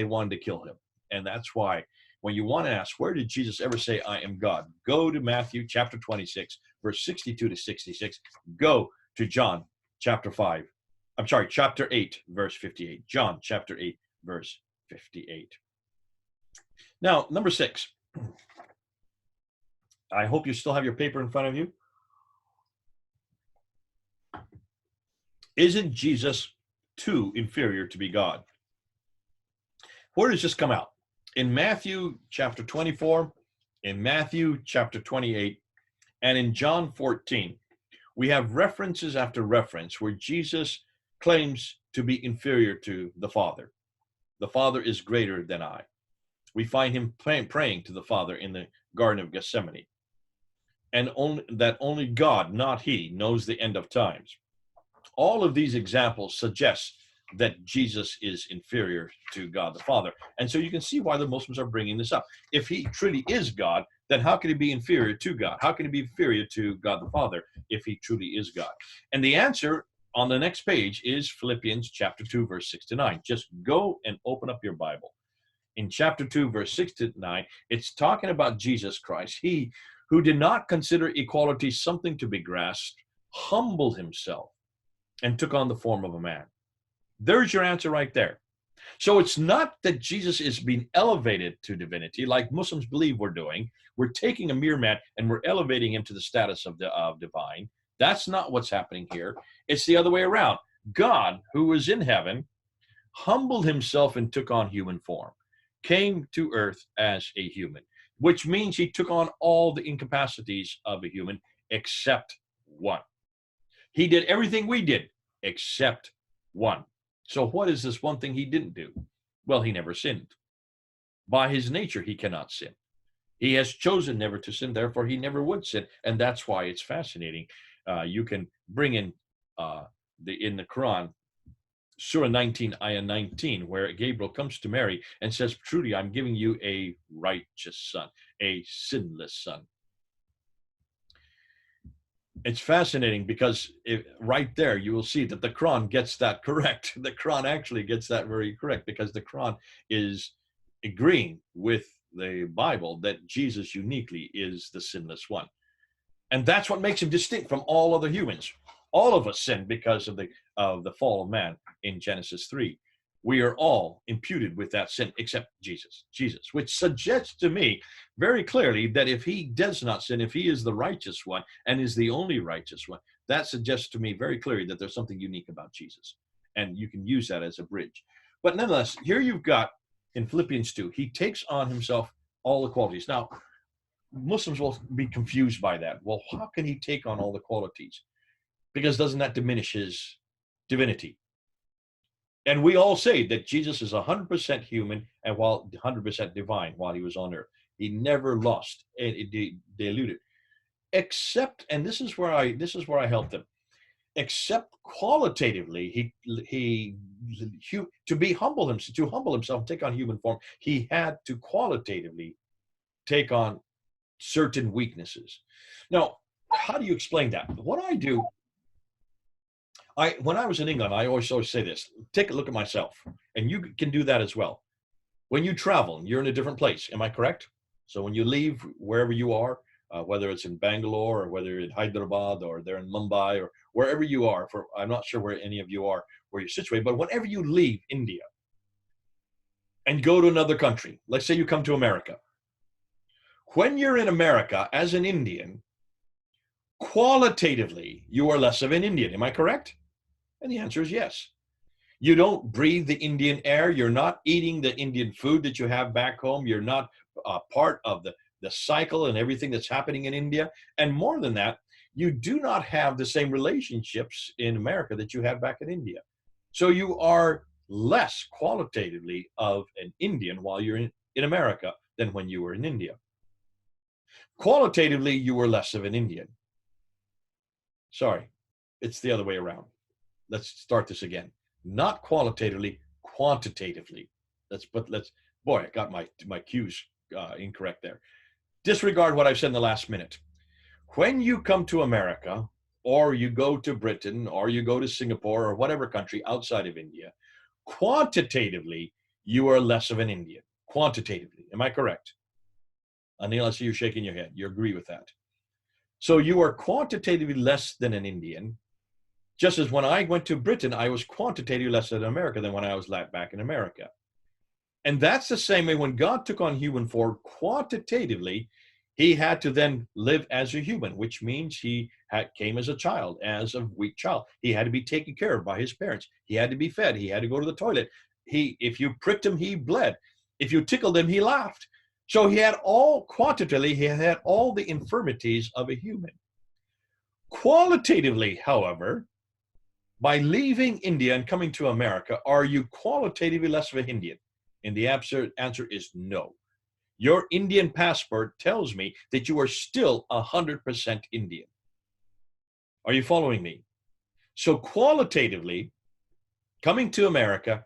wanted to kill him? And that's why when you want to ask, where did Jesus ever say, I am God? Go to Matthew chapter 26, verse 62 to 66. Go to John chapter 8, verse 58. John chapter 8, verse 58. Now, number 6. I hope you still have your paper in front of you. Isn't Jesus too inferior to be God? Where does this come out? In Matthew chapter 24, in Matthew chapter 28, and in John 14, we have references after reference where Jesus claims to be inferior to the Father. The Father is greater than I. We find him praying to the Father in the Garden of Gethsemane. And only God, not he, knows the end of times. All of these examples suggest that Jesus is inferior to God the Father. And so you can see why the Muslims are bringing this up. If he truly is God, then how can he be inferior to God? How can he be inferior to God the Father if he truly is God? And the answer on the next page is Philippians chapter 2, verse 6 to 9. Just go and open up your Bible. In chapter 2, verse 6 to 9, it's talking about Jesus Christ. He who did not consider equality something to be grasped, humbled himself and took on the form of a man. There's your answer right there. So it's not that Jesus is being elevated to divinity like Muslims believe we're doing. We're taking a mere man and we're elevating him to the status of divine. That's not what's happening here. It's the other way around. God, who was in heaven, humbled himself and took on human form, came to earth as a human, which means he took on all the incapacities of a human except one. He did everything we did except one. So what is this one thing he didn't do? Well, he never sinned. By his nature, he cannot sin. He has chosen never to sin, therefore he never would sin. And that's why it's fascinating. You can bring in in the Quran, Surah 19, Ayah 19, where Gabriel comes to Mary and says, truly, I'm giving you a righteous son, a sinless son. It's fascinating because right there you will see that the Quran gets that correct. The Quran actually gets that very correct because the Quran is agreeing with the Bible that Jesus uniquely is the sinless one. And that's what makes him distinct from all other humans. All of us sin because of the fall of man in Genesis 3. We are all imputed with that sin except Jesus, which suggests to me very clearly that if he does not sin, if he is the righteous one and is the only righteous one, that suggests to me very clearly that there's something unique about Jesus. And you can use that as a bridge. But nonetheless, here you've got in Philippians 2, he takes on himself all the qualities. Now, Muslims will be confused by that. Well, how can he take on all the qualities? Because doesn't that diminish his divinity? And we all say that Jesus is 100% human and 100% divine while he was on earth. He never lost and diluted, except, and this is where I helped him. Except qualitatively, to humble himself, take on human form, he had to qualitatively take on certain weaknesses. Now, how do you explain that? What I do. When I was in England, I always say this, take a look at myself, and you can do that as well. When you travel, you're in a different place, am I correct? So when you leave wherever you are, whether it's in Bangalore or whether in Hyderabad or they're in Mumbai or wherever you are, I'm not sure where any of you are, where you're situated, but whenever you leave India and go to another country, let's say you come to America. When you're in America as an Indian, qualitatively, you are less of an Indian, am I correct? And the answer is yes. You don't breathe the Indian air. You're not eating the Indian food that you have back home. You're not part of the cycle and everything that's happening in India. And more than that, you do not have the same relationships in America that you have back in India. So you are less qualitatively of an Indian while you're in America than when you were in India. Qualitatively, you were less of an Indian. Sorry, it's the other way around. Let's start this again. Not qualitatively, quantitatively. Boy, I got my cues incorrect there. Disregard what I've said in the last minute. When you come to America, or you go to Britain, or you go to Singapore, or whatever country outside of India, quantitatively, you are less of an Indian. Quantitatively, am I correct? Anil, I see you shaking your head. You agree with that. So you are quantitatively less than an Indian, just as when I went to Britain, I was quantitatively less than America than when I was back in America. And that's the same way when God took on human form quantitatively, he had to then live as a human, which means he came as a child, as a weak child. He had to be taken care of by his parents. He had to be fed. He had to go to the toilet. If you pricked him, he bled. If you tickled him, he laughed. So he had quantitatively, he had all the infirmities of a human. Qualitatively, however, by leaving India and coming to America, are you qualitatively less of an Indian? And the answer is no. Your Indian passport tells me that you are still 100% Indian. Are you following me? So qualitatively, coming to America,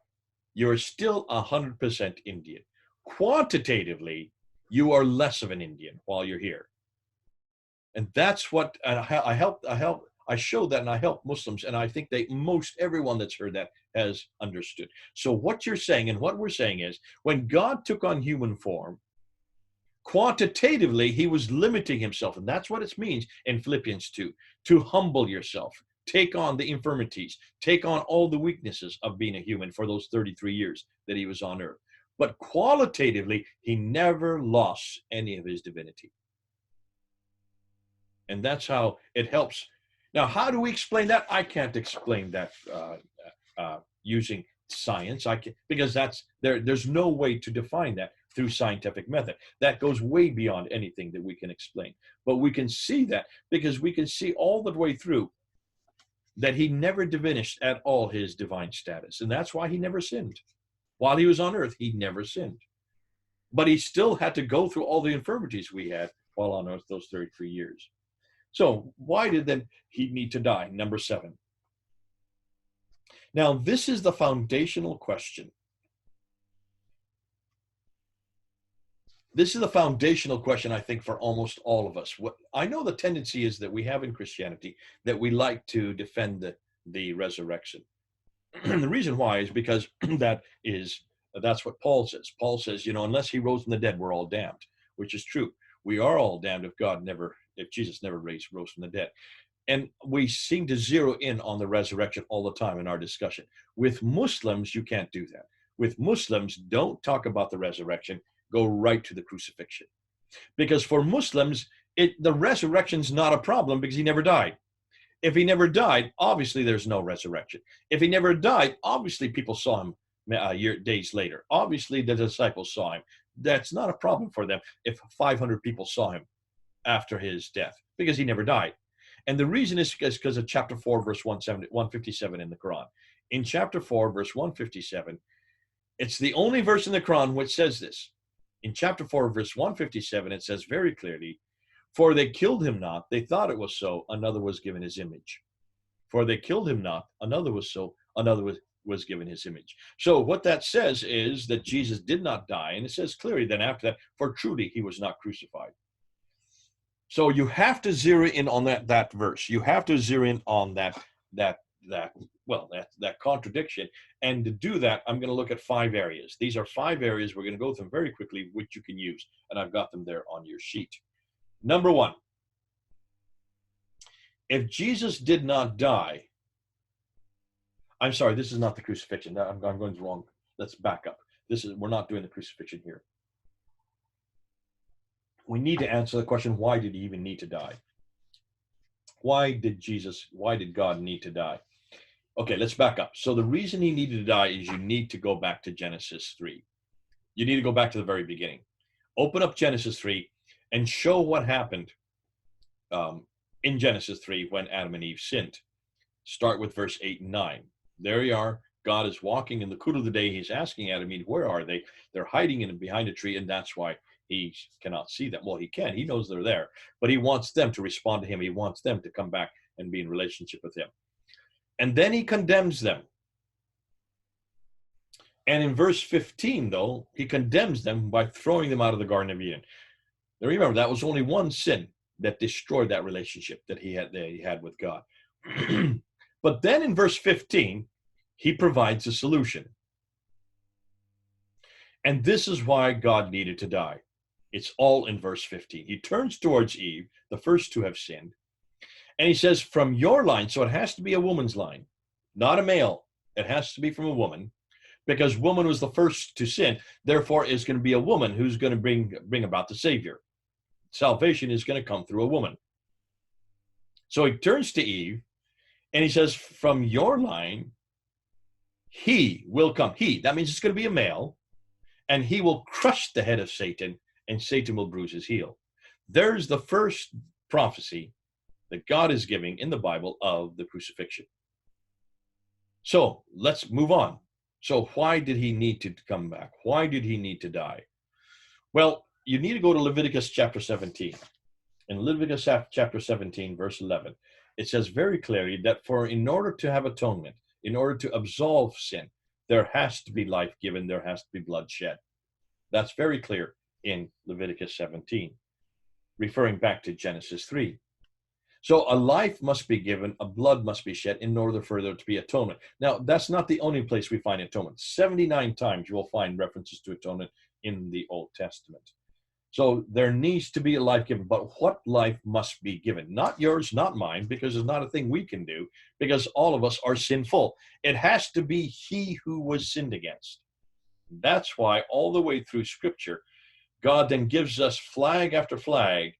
you are still 100% Indian. Quantitatively, you are less of an Indian while you're here. And that's what I I showed that and I helped Muslims, and I think most everyone that's heard that has understood. So what you're saying and what we're saying is, when God took on human form, quantitatively, he was limiting himself. And that's what it means in Philippians 2, to humble yourself, take on the infirmities, take on all the weaknesses of being a human for those 33 years that he was on earth. But qualitatively, he never lost any of his divinity. And that's how it helps. Now, how do we explain that? I can't explain that using science. I can, because there's no way to define that through scientific method. That goes way beyond anything that we can explain. But we can see that because we can see all the way through that he never diminished at all his divine status. And that's why he never sinned. While he was on earth, he never sinned. But he still had to go through all the infirmities we had while on earth those 33 years. So why did then he need to die? Number 7. Now, this is the foundational question. This is the foundational question, I think, for almost all of us. What I know the tendency is that we have in Christianity that we like to defend the resurrection. And the reason why is because that's what Paul says. Paul says, unless he rose from the dead, we're all damned, which is true. We are all damned if Jesus never rose from the dead. And we seem to zero in on the resurrection all the time in our discussion. With Muslims, you can't do that. With Muslims, don't talk about the resurrection. Go right to the crucifixion. Because for Muslims, the resurrection's not a problem because he never died. If he never died, obviously there's no resurrection. If he never died, obviously people saw him days later. Obviously the disciples saw him. That's not a problem for them if 500 people saw him after his death because he never died. And the reason is because of chapter 4, verse 157 in the Quran. In chapter 4, verse 157, it's the only verse in the Quran which says this. In chapter 4, verse 157, it says very clearly, "For they killed him not, they thought it was so, another was given his image. For they killed him not, another was so, another was given his image." So what that says is that Jesus did not die, and it says clearly then after that, "For truly he was not crucified." So you have to zero in on that verse. You have to zero in on that contradiction. And to do that, I'm going to look at 5 areas. These are 5 areas. We're going to go through them very quickly, which you can use. And I've got them there on your sheet. Number 1, if Jesus did not die, I'm sorry, this is not the crucifixion. I'm going wrong. Let's back up. We're not doing the crucifixion here. We need to answer the question, why did he even need to die? Why did God need to die? Okay, let's back up. So the reason he needed to die is you need to go back to Genesis 3. You need to go back to the very beginning. Open up Genesis 3 and show what happened in Genesis 3 when Adam and Eve sinned. Start with verse 8 and 9. There you are. God is walking in the cool of the day. He's asking Adam and Eve, where are they? They're hiding behind a tree, and that's why he cannot see them. Well, he can. He knows they're there, but he wants them to respond to him. He wants them to come back and be in relationship with him. And then he condemns them. And in verse 15, though, he condemns them by throwing them out of the Garden of Eden. Now remember, that was only one sin that destroyed that relationship that he had with God. But then in verse 15, he provides a solution. And this is why God needed to die. It's all in verse 15. He turns towards Eve, the first to have sinned, and he says, from your line, so it has to be a woman's line, not a male. It has to be from a woman, because woman was the first to sin. Therefore, it's going to be a woman who's going to bring about the Savior. Salvation is going to come through a woman. So he turns to Eve, and he says, from your line, he will come. That means it's going to be a male, and he will crush the head of Satan, and Satan will bruise his heel. There's the first prophecy that God is giving in the Bible of the crucifixion. So let's move on. So why did he need to come back? Why did he need to die? Well, you need to go to Leviticus chapter 17. In Leviticus chapter 17, verse 11, it says very clearly that in order to have atonement, in order to absolve sin, there has to be life given, there has to be blood shed. That's very clear in Leviticus 17, referring back to Genesis 3. So a life must be given, a blood must be shed in order for there to be atonement. Now, that's not the only place we find atonement. 79 times you will find references to atonement in the Old Testament. So there needs to be a life given, but what life must be given? Not yours, not mine, because it's not a thing we can do, because all of us are sinful. It has to be he who was sinned against. That's why all the way through Scripture, God then gives us flag after flag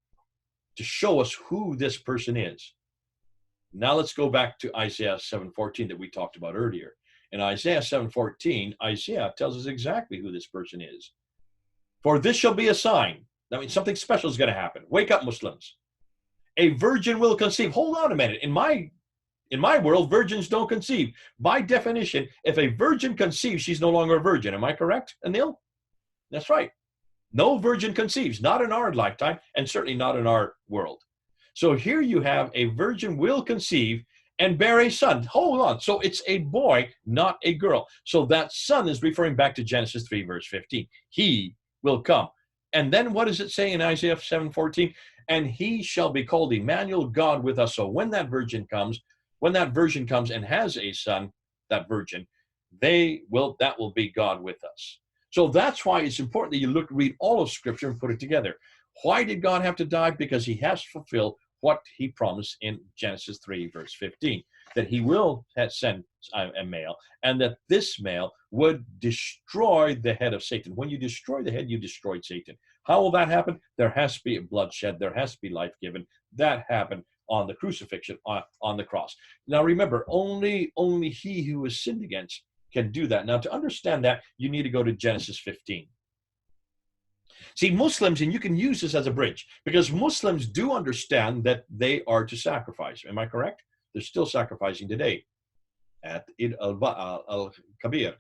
to show us who this person is. Now let's go back to Isaiah 7:14 that we talked about earlier. In Isaiah 7:14, Isaiah tells us exactly who this person is. For this shall be a sign. That means something special is going to happen. Wake up, Muslims. A virgin will conceive. Hold on a minute. In my world, virgins don't conceive. By definition, if a virgin conceives, she's no longer a virgin. Am I correct, Anil? That's right. No virgin conceives, not in our lifetime, and certainly not in our world. So here you have a virgin will conceive and bear a son. Hold on. So it's a boy, not a girl. So that son is referring back to Genesis 3, verse 15. He will come. And then what does it say in Isaiah 7:14? And he shall be called Emmanuel, God with us. So when that virgin comes and has a son, that virgin, that will be God with us. So that's why it's important that you read all of Scripture and put it together. Why did God have to die? Because he has fulfilled what he promised in Genesis 3, verse 15, that he will send a male, and that this male would destroy the head of Satan. When you destroy the head, you destroyed Satan. How will that happen? There has to be bloodshed. There has to be life given. That happened on the crucifixion, on the cross. Now remember, only he who was sinned against can do that. Now, to understand that, you need to go to Genesis 15. See, Muslims, and you can use this as a bridge, because Muslims do understand that they are to sacrifice. Am I correct? They're still sacrificing today at Eid al-Kabir.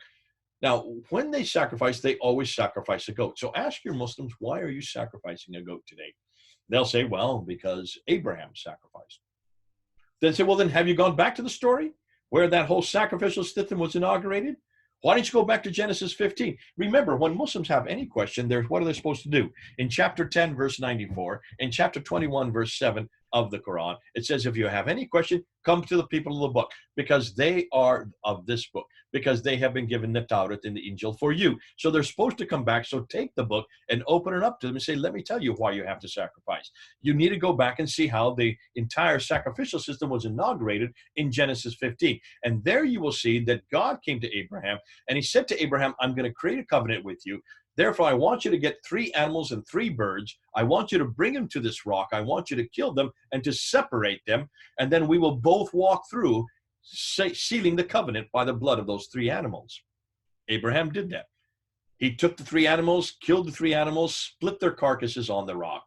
Now, when they sacrifice, they always sacrifice a goat. So ask your Muslims, why are you sacrificing a goat today? They'll say, well, because Abraham sacrificed. Then say, well, then have you gone back to the story where that whole sacrificial system was inaugurated? Why don't you go back to Genesis 15? Remember, when Muslims have any question, what are they supposed to do? In chapter 10, verse 94, in chapter 21, verse 7 of the Quran, it says, if you have any question, come to the people of the book, because they are of this book, because they have been given the Taurat and the Injil for you. So they're supposed to come back. So take the book and open it up to them and say, let me tell you why you have to sacrifice. You need to go back and see how the entire sacrificial system was inaugurated in Genesis 15. And there you will see that God came to Abraham and he said to Abraham, I'm going to create a covenant with you. Therefore, I want you to get 3 animals and 3 birds. I want you to bring them to this rock. I want you to kill them and to separate them. And then we will both walk through, sealing the covenant by the blood of those 3 animals. Abraham did that. He took the 3 animals, killed the 3 animals, split their carcasses on the rock,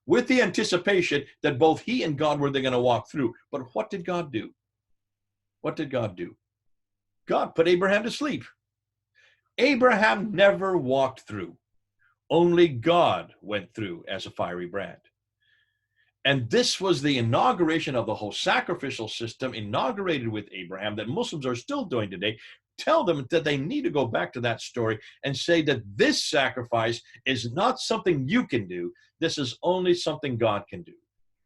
with the anticipation that both he and God were going to walk through. But what did God do? What did God do? God put Abraham to sleep. Abraham never walked through. Only God went through as a fiery brand. And this was the inauguration of the whole sacrificial system, inaugurated with Abraham, that Muslims are still doing today. Tell them that they need to go back to that story and say that this sacrifice is not something you can do. This is only something God can do.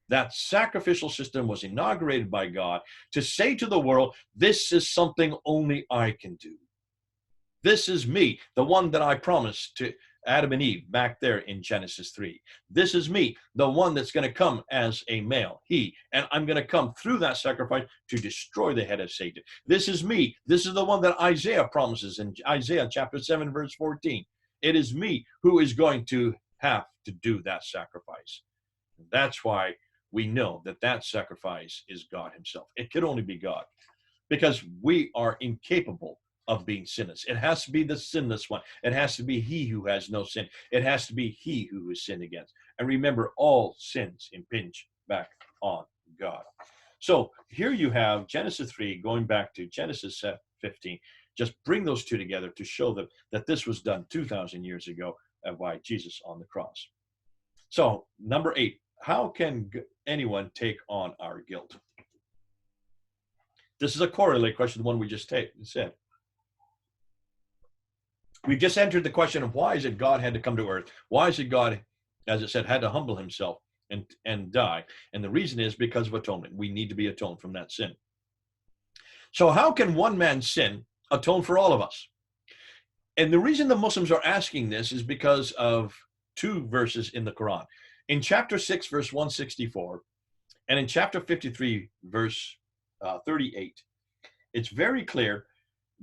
That sacrificial system was inaugurated by God to say to the world, this is something only I can do. This is me, the one that I promised to Adam and Eve back there in Genesis 3. This is me, the one that's going to come as a male, he, and I'm going to come through that sacrifice to destroy the head of Satan. This is me. This is the one that Isaiah promises in Isaiah chapter 7, verse 14. It is me who is going to have to do that sacrifice. That's why we know that that sacrifice is God himself. It could only be God, because we are incapable of being sinless. It has to be the sinless one. It has to be he who has no sin. It has to be he who is sinned against. And remember, all sins impinge back on God. So here you have Genesis 3 going back to Genesis 15. Just bring those two together to show them that this was done 2,000 years ago by Jesus on the cross. So number 8, how can anyone take on our guilt? This is a correlate question, the one we just said. We just entered the question of why is it God had to come to earth? Why is it God, as it said, had to humble himself and die. And the reason is because of atonement. We need to be atoned from that sin. So how can one man's sin atone for all of us? And the reason the Muslims are asking this is because of two verses in the Quran. In chapter 6, verse 164, and in chapter 53, verse 38, it's very clear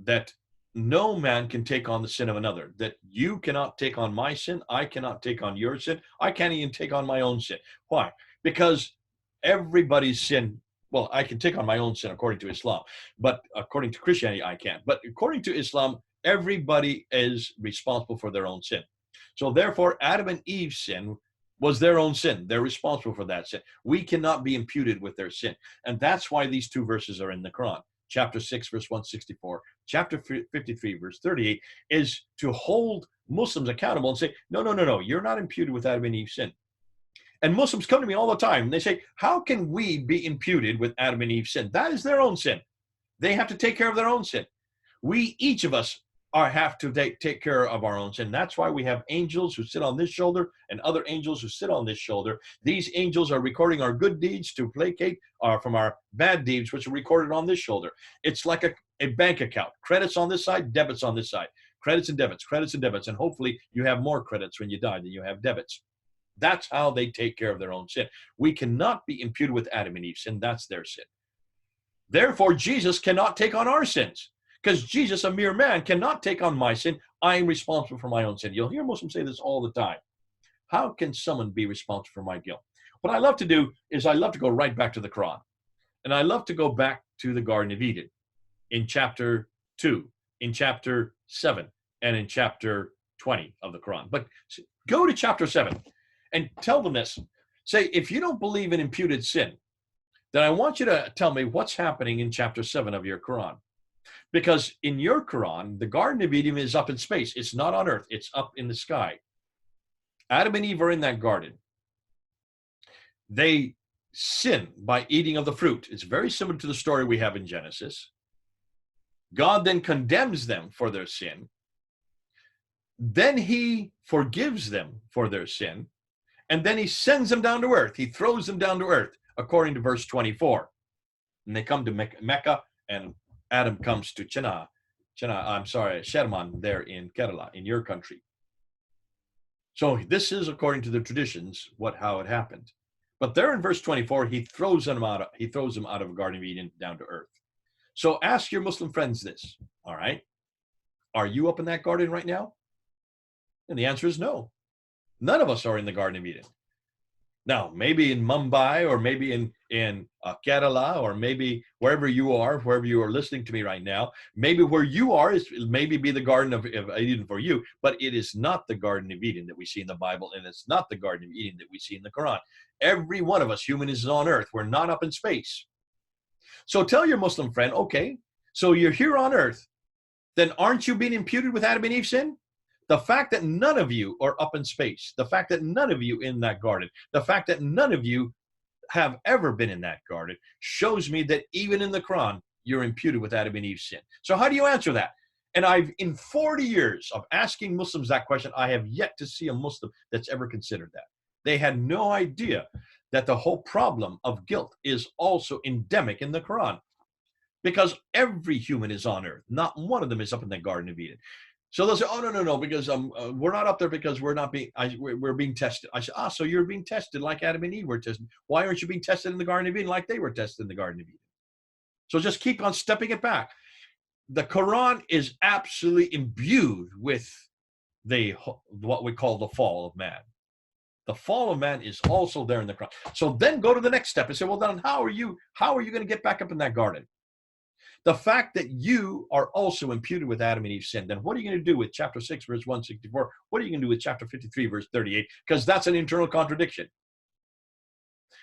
that no man can take on the sin of another, that you cannot take on my sin, I cannot take on your sin, I can't even take on my own sin. Why? Because everybody's sin, well, I can take on my own sin according to Islam, but according to Christianity, I can't. But according to Islam, everybody is responsible for their own sin. So therefore, Adam and Eve's sin was their own sin. They're responsible for that sin. We cannot be imputed with their sin. And that's why these two verses are in the Quran. Chapter 6, verse 164, chapter 53, verse 38, is to hold Muslims accountable and say, no, you're not imputed with Adam and Eve's sin. And Muslims come to me all the time, and they say, how can we be imputed with Adam and Eve's sin? That is their own sin. They have to take care of their own sin. We, each of us, have to take care of our own sin. That's why we have angels who sit on this shoulder and other angels who sit on this shoulder. These angels are recording our good deeds to placate from our bad deeds, which are recorded on this shoulder. It's like a bank account. Credits on this side, debits on this side. Credits and debits. And hopefully you have more credits when you die than you have debits. That's how they take care of their own sin. We cannot be imputed with Adam and Eve's sin. That's their sin. Therefore, Jesus cannot take on our sins. Because Jesus, a mere man, cannot take on my sin. I am responsible for my own sin. You'll hear Muslims say this all the time. How can someone be responsible for my guilt? What I love to do is I love to go right back to the Quran. And I love to go back to the Garden of Eden in chapter 2, in chapter 7, and in chapter 20 of the Quran. But go to chapter 7 and tell them this. Say, if you don't believe in imputed sin, then I want you to tell me what's happening in chapter 7 of your Quran. Because in your Quran, the Garden of Eden is up in space. It's not on earth. It's up in the sky. Adam and Eve are in that garden. They sin by eating of the fruit. It's very similar to the story we have in Genesis. God then condemns them for their sin. Then he forgives them for their sin. And then he sends them down to earth. He throws them down to earth, according to verse 24. And they come to Mecca, and Adam comes to Chennai, Sherman there in Kerala, in your country. So this is according to the traditions, how it happened. But there in verse 24, he throws them out of the Garden of Eden down to earth. So ask your Muslim friends this, all right? Are you up in that garden right now? And the answer is no. None of us are in the Garden of Eden. Now, maybe in Mumbai, or maybe in Kerala, or maybe wherever you are listening to me right now, maybe where you are is maybe be the Garden of Eden for you, but it is not the Garden of Eden that we see in the Bible, and it's not the Garden of Eden that we see in the Quran. Every one of us human is on earth. We're not up in space. So tell your Muslim friend, okay, so you're here on earth, then aren't you being imputed with Adam and Eve's sin? The fact that none of you are up in space, the fact that none of you in that garden, the fact that none of you have ever been in that garden shows me that even in the Quran, you're imputed with Adam and Eve's sin. So how do you answer that? And in 40 years of asking Muslims that question, I have yet to see a Muslim that's ever considered that. They had no idea that the whole problem of guilt is also endemic in the Quran. Because every human is on earth. Not one of them is up in the Garden of Eden. So they'll say, oh, no, because we're not up there because we're being tested. I said, so you're being tested like Adam and Eve were tested. Why aren't you being tested in the Garden of Eden like they were tested in the Garden of Eden? So just keep on stepping it back. The Quran is absolutely imbued with what we call the fall of man. The fall of man is also there in the Quran. So then go to the next step and say, well, then how are you going to get back up in that garden? The fact that you are also imputed with Adam and Eve's sin, then what are you going to do with chapter 6, verse 164? What are you going to do with chapter 53, verse 38? Because that's an internal contradiction.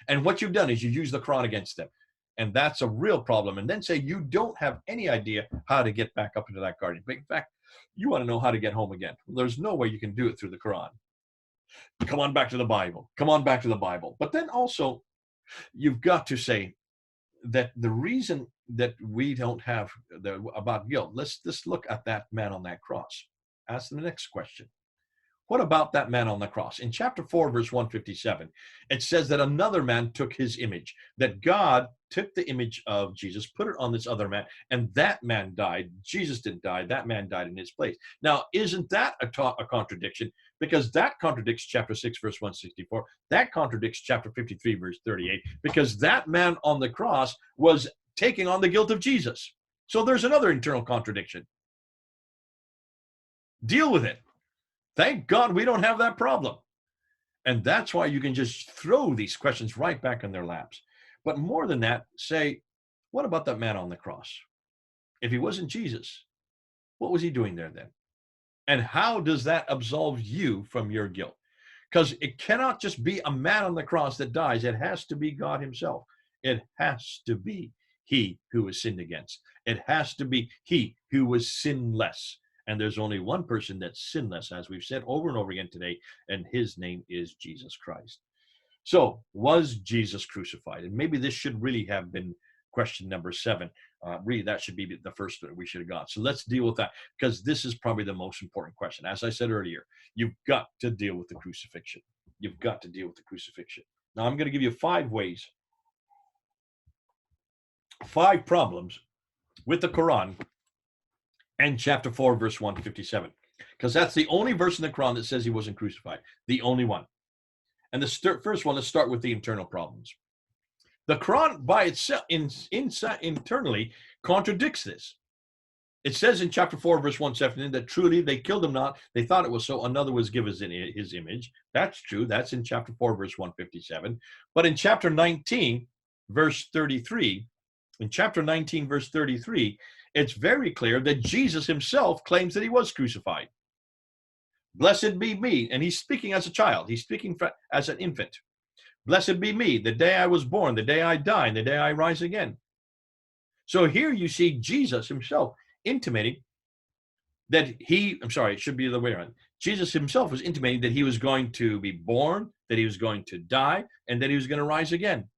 And what you've done is you use the Quran against them. And that's a real problem. And then say you don't have any idea how to get back up into that garden. But in fact, you want to know how to get home again. There's no way you can do it through the Quran. Come on back to the Bible. Come on back to the Bible. But then also, you've got to say that the reason that we don't have about guilt, let's look at that man on that cross. Ask the next question. What about that man on the cross? In chapter 4, verse 157, it says that another man took his image, that God took the image of Jesus, put it on this other man, and that man died. Jesus didn't die. That man died in his place. Now, isn't that a contradiction? Because that contradicts chapter 6, verse 164. That contradicts chapter 53, verse 38, because that man on the cross was taking on the guilt of Jesus. So there's another internal contradiction. Deal with it. Thank God we don't have that problem. And that's why you can just throw these questions right back in their laps. But more than that, say, what about that man on the cross? If he wasn't Jesus, what was he doing there then? And how does that absolve you from your guilt? Because it cannot just be a man on the cross that dies. It has to be God himself. It has to be he who was sinned against. It has to be he who was sinless. And there's only one person that's sinless, as we've said over and over again today, and his name is Jesus Christ. So, was Jesus crucified? And maybe this should really have been question number 7. Really, that should be the first that we should have got. So let's deal with that, because this is probably the most important question. As I said earlier, you've got to deal with the crucifixion. You've got to deal with the crucifixion. Now, I'm going to give you 5 ways, 5 problems with the Quran and chapter 4, verse 157, because that's the only verse in the Quran that says he wasn't crucified. The only one. And the first one, let's start with the internal problems. The Quran by itself, internally, contradicts this. It says in chapter 4, verse 117, that truly they killed him not. They thought it was so. Another was given his image. That's true. That's in chapter 4, verse 157. But in chapter 19, verse 33, it's very clear that Jesus himself claims that he was crucified. Blessed be me. And he's speaking as a child. He's speaking as an infant. Blessed be me, the day I was born, the day I die, and the day I rise again. So here you see Jesus himself intimating that it should be the other way around. Jesus himself was intimating that he was going to be born, that he was going to die, and that he was going to rise again.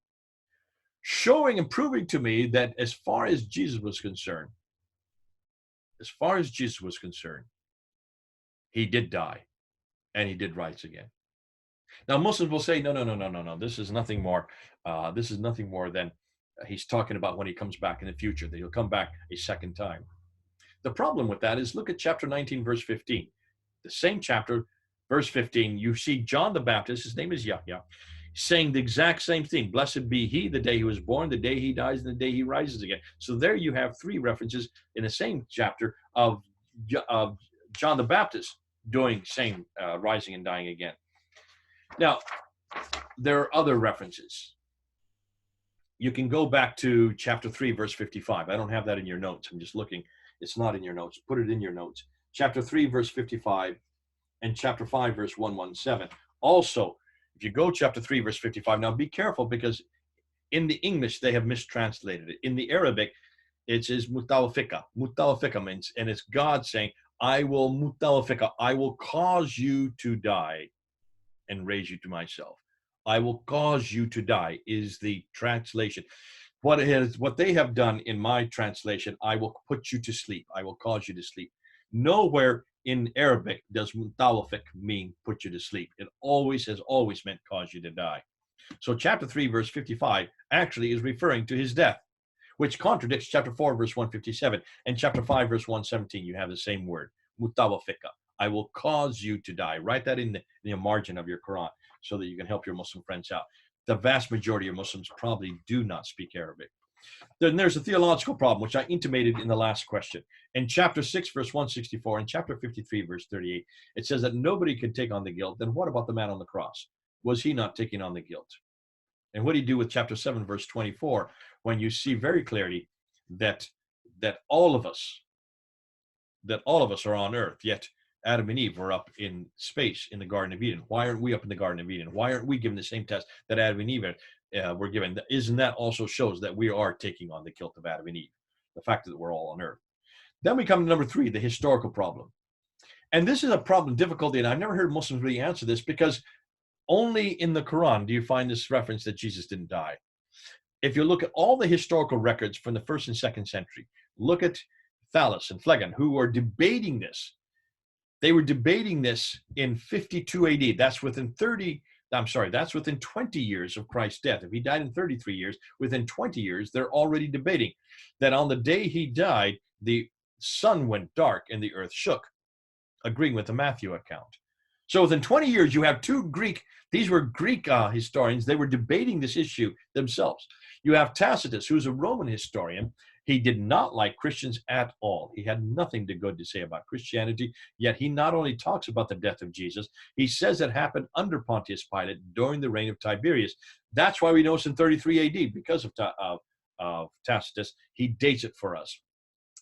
Showing and proving to me that as far as Jesus was concerned, he did die and he did rise again. Now, Muslims will say, no. This is nothing more. This is nothing more than he's talking about when he comes back in the future, that he'll come back a second time. The problem with that is, look at chapter 19, verse 15. The same chapter, verse 15, you see John the Baptist, his name is YAHWEH, saying the exact same thing. Blessed be he, the day he was born, the day he dies, and the day he rises again. So there you have 3 references in the same chapter of John the Baptist doing same rising and dying again. Now, there are other references. You can go back to chapter 3, verse 55. I don't have that in your notes. I'm just looking. It's not in your notes. Put it in your notes. Chapter 3, verse 55, and chapter 5, verse 117. Also, if you go chapter 3, verse 55, now be careful, because in the English, they have mistranslated it. In the Arabic, it says mutawafika. Mutawafika means, and it's God saying, I will mutawafika. I will cause you to die and raise you to myself. I will cause you to die is the translation. What they have done in my translation, I will put you to sleep. I will cause you to sleep. Nowhere in Arabic does mutawafik mean put you to sleep. It has always meant cause you to die. So chapter 3, verse 55 actually is referring to his death, which contradicts chapter 4, verse 157. And chapter 5, verse 117, you have the same word, mutawafika. I will cause you to die. Write that in the margin of your Quran so that you can help your Muslim friends out. The vast majority of Muslims probably do not speak Arabic. Then there's a theological problem, which I intimated in the last question. In chapter 6, verse 164, and chapter 53, verse 38, it says that nobody can take on the guilt. Then what about the man on the cross? Was he not taking on the guilt? And what do you do with chapter 7, verse 24, when you see very clearly that all of us are on earth, yet Adam and Eve were up in space in the Garden of Eden. Why aren't we up in the Garden of Eden? Why aren't we given the same test that Adam and Eve were given? Isn't that also shows that we are taking on the guilt of Adam and Eve, the fact that we're all on earth? Then we come to number 3, the historical problem. And this is a problem, difficulty, and I've never heard Muslims really answer this, because only in the Quran do you find this reference that Jesus didn't die. If you look at all the historical records from the 1st and 2nd century, look at Thales and Phlegon, who are debating this. They were debating this in 52 AD. That's within 20 years of Christ's death. If he died in 33 years, within 20 years, they're already debating that on the day he died, the sun went dark and the earth shook, agreeing with the Matthew account. So within 20 years, you have these were Greek historians. They were debating this issue themselves. You have Tacitus, who's a Roman historian. He did not like Christians at all. He had nothing good to say about Christianity, yet he not only talks about the death of Jesus, he says it happened under Pontius Pilate during the reign of Tiberius. That's why we know it's in 33 AD, because of Tacitus. He dates it for us.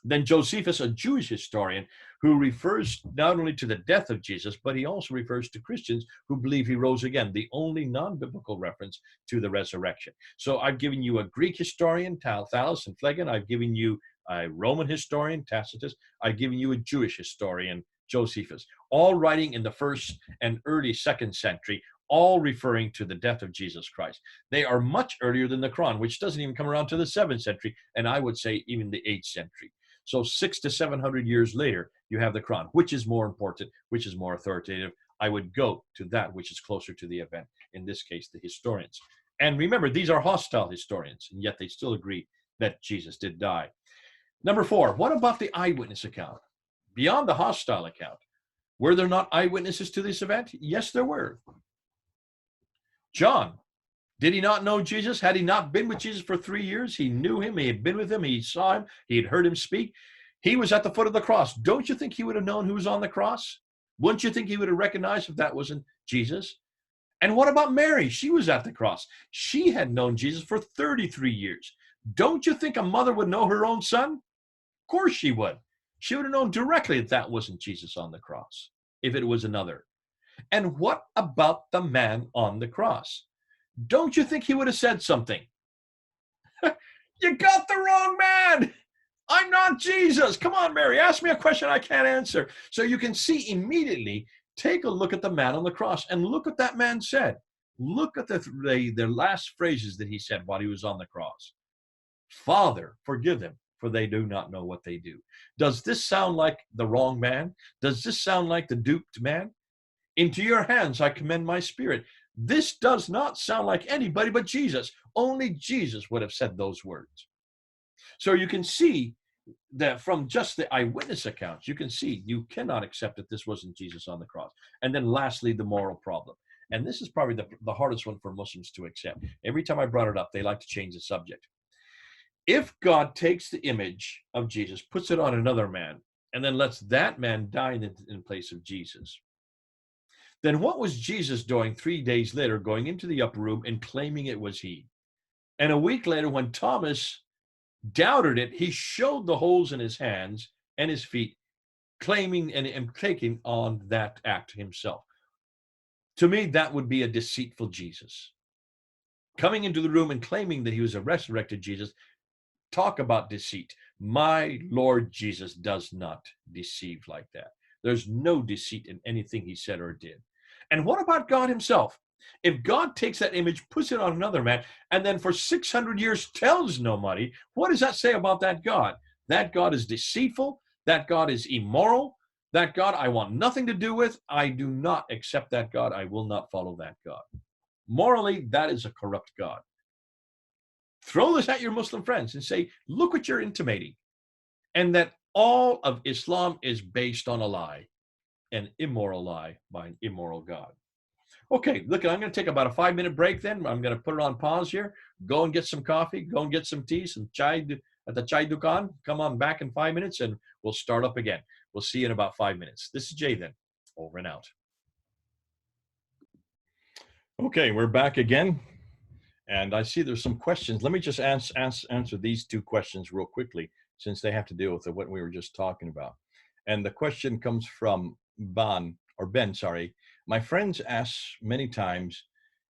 Then Josephus, a Jewish historian, who refers not only to the death of Jesus, but he also refers to Christians who believe he rose again, the only non-biblical reference to the resurrection. So I've given you a Greek historian, Thales and Phlegon. I've given you a Roman historian, Tacitus. I've given you a Jewish historian, Josephus, all writing in the 1st and early 2nd century, all referring to the death of Jesus Christ. They are much earlier than the Quran, which doesn't even come around to the 7th century, and I would say even the 8th century. So 600 to 700 years later, you have the Quran. Which is more important? Which is more authoritative? I would go to that which is closer to the event, in this case, the historians. And remember, these are hostile historians, and yet they still agree that Jesus did die. Number 4, what about the eyewitness account? Beyond the hostile account, were there not eyewitnesses to this event? Yes, there were. John, did he not know Jesus? Had he not been with Jesus for 3 years? He knew him. He had been with him. He saw him. He had heard him speak. He was at the foot of the cross. Don't you think he would have known who was on the cross? Wouldn't you think he would have recognized if that wasn't Jesus? And what about Mary? She was at the cross. She had known Jesus for 33 years. Don't you think a mother would know her own son? Of course she would. She would have known directly that that wasn't Jesus on the cross, if it was another. And what about the man on the cross? Don't you think he would have said something? You got the wrong man. I'm not Jesus. Come on, Mary, ask me a question I can't answer. So you can see immediately, take a look at the man on the cross and look what that man said. Look at the last phrases that he said while he was on the cross. Father, forgive them, for they do not know what they do. Does this sound like the wrong man? Does this sound like the duped man? Into your hands I commend my spirit. This does not sound like anybody but Jesus. Only Jesus would have said those words. So you can see that from just the eyewitness accounts, you can see you cannot accept that this wasn't Jesus on the cross. And then lastly, the moral problem. And this is probably the hardest one for Muslims to accept. Every time I brought it up, they like to change the subject. If God takes the image of Jesus, puts it on another man, and then lets that man die in place of Jesus, then what was Jesus doing 3 days later, going into the upper room and claiming it was he? And a week later, when Thomas doubted it, he showed the holes in his hands and his feet, claiming and taking on that act himself. To me, that would be a deceitful Jesus. Coming into the room and claiming that he was a resurrected Jesus, talk about deceit. My Lord Jesus does not deceive like that. There's no deceit in anything he said or did. And what about God himself? If God takes that image, puts it on another man, and then for 600 years tells nobody, what does that say about that God? That God is deceitful. That God is immoral. That God I want nothing to do with. I do not accept that God. I will not follow that God. Morally, that is a corrupt God. Throw this at your Muslim friends and say, look what you're intimating. And that all of Islam is based on a lie, an immoral lie by an immoral God. Okay, look, I'm going to take about a 5-minute break then. I'm going to put it on pause here. Go and get some coffee. Go and get some tea, some chai at the chai dukan. Come on back in 5 minutes and we'll start up again. We'll see you in about 5 minutes. This is Jay then. Over and out. Okay, we're back again. And I see there's some questions. Let me just answer these 2 questions real quickly, since they have to deal with what we were just talking about. And the question comes from Ben. My friends ask many times,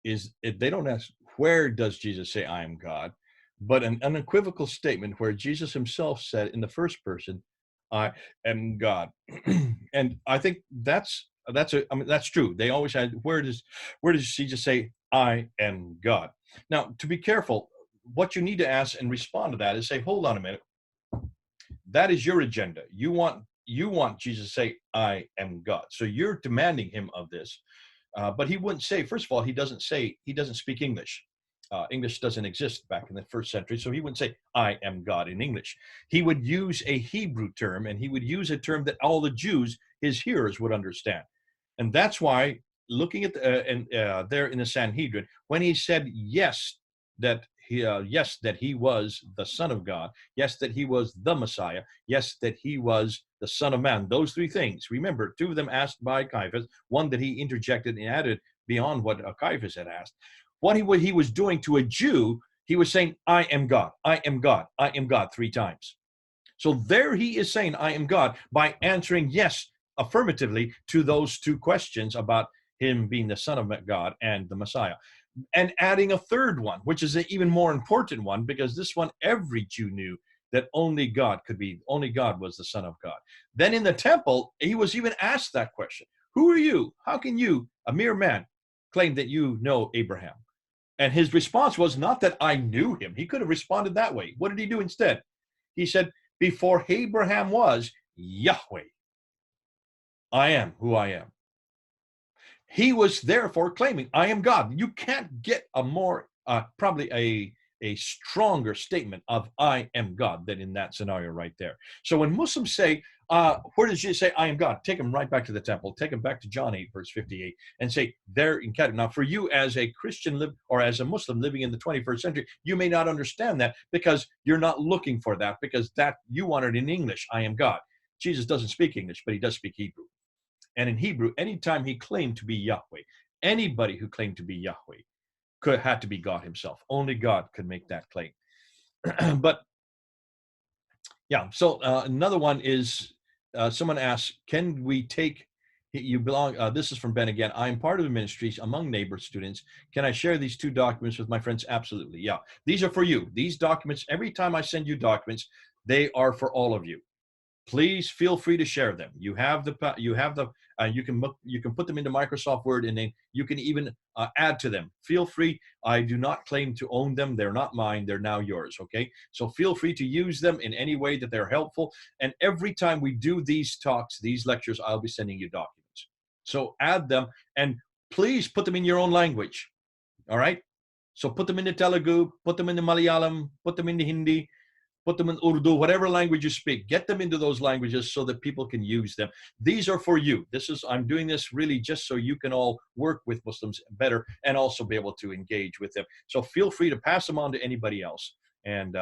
they don't ask, where does Jesus say I am God? But an unequivocal statement where Jesus himself said in the first person, I am God. And I think that's true. They always had, where does Jesus say I am God? Now, to be careful, what you need to ask and respond to that is say, hold on a minute. That is your agenda. You want you want Jesus to say, I am God. So you're demanding him of this. But he wouldn't say, first of all, he doesn't speak English. English doesn't exist back in the first century, so he wouldn't say, I am God in English. He would use a Hebrew term, and he would use a term that all the Jews, his hearers, would understand. And that's why, looking at there in the Sanhedrin, when he said yes, that he was the Son of God, yes, that he was the Messiah, yes, that he was the Son of Man, those three things. Remember, two of them asked by Caiaphas, one that he interjected and added beyond what Caiaphas had asked. What he was doing to a Jew, he was saying, I am God, I am God, I am God, three times. So there he is saying, I am God, by answering yes affirmatively to those two questions about him being the Son of God and the Messiah. And adding a third one, which is an even more important one, because this one every Jew knew that only God was the Son of God. Then in the temple, he was even asked that question. Who are you? How can you, a mere man, claim that you know Abraham? And his response was not that I knew him. He could have responded that way. What did he do instead? He said, before Abraham was, YAHWEH, I am who I am. He was therefore claiming, I am God. You can't get a more, probably a stronger statement of I am God than in that scenario right there. So when Muslims say, where does Jesus say, I am God? Take them right back to the temple. Take them back to John 8, verse 58, and say, there in Canada. Now, for you as a Christian or as a Muslim living in the 21st century, you may not understand that because you're not looking for that, because that you want it in English, I am God. Jesus doesn't speak English, but he does speak Hebrew. And in Hebrew, anytime he claimed to be Yahweh, anybody who claimed to be Yahweh had to be God himself. Only God could make that claim. But yeah, so another one is someone asks, can we take, you belong, this is from Ben again, I'm part of the ministry among neighbor students. Can I share these two documents with my friends? Absolutely, yeah. These are for you. These documents, every time I send you documents, they are for all of you. Please feel free to share them. You can put them into Microsoft Word, and then you can even add to them. Feel free. I do not claim to own them. They're not mine. They're now yours. Okay. So feel free to use them in any way that they're helpful. And every time we do these talks, these lectures, I'll be sending you documents. So add them, and please put them in your own language. All right. So put them into Telugu, put them into Malayalam, put them into Hindi, put them in Urdu, whatever language you speak, get them into those languages so that people can use them. These are for you. I'm doing this really just so you can all work with Muslims better and also be able to engage with them. So feel free to pass them on to anybody else. And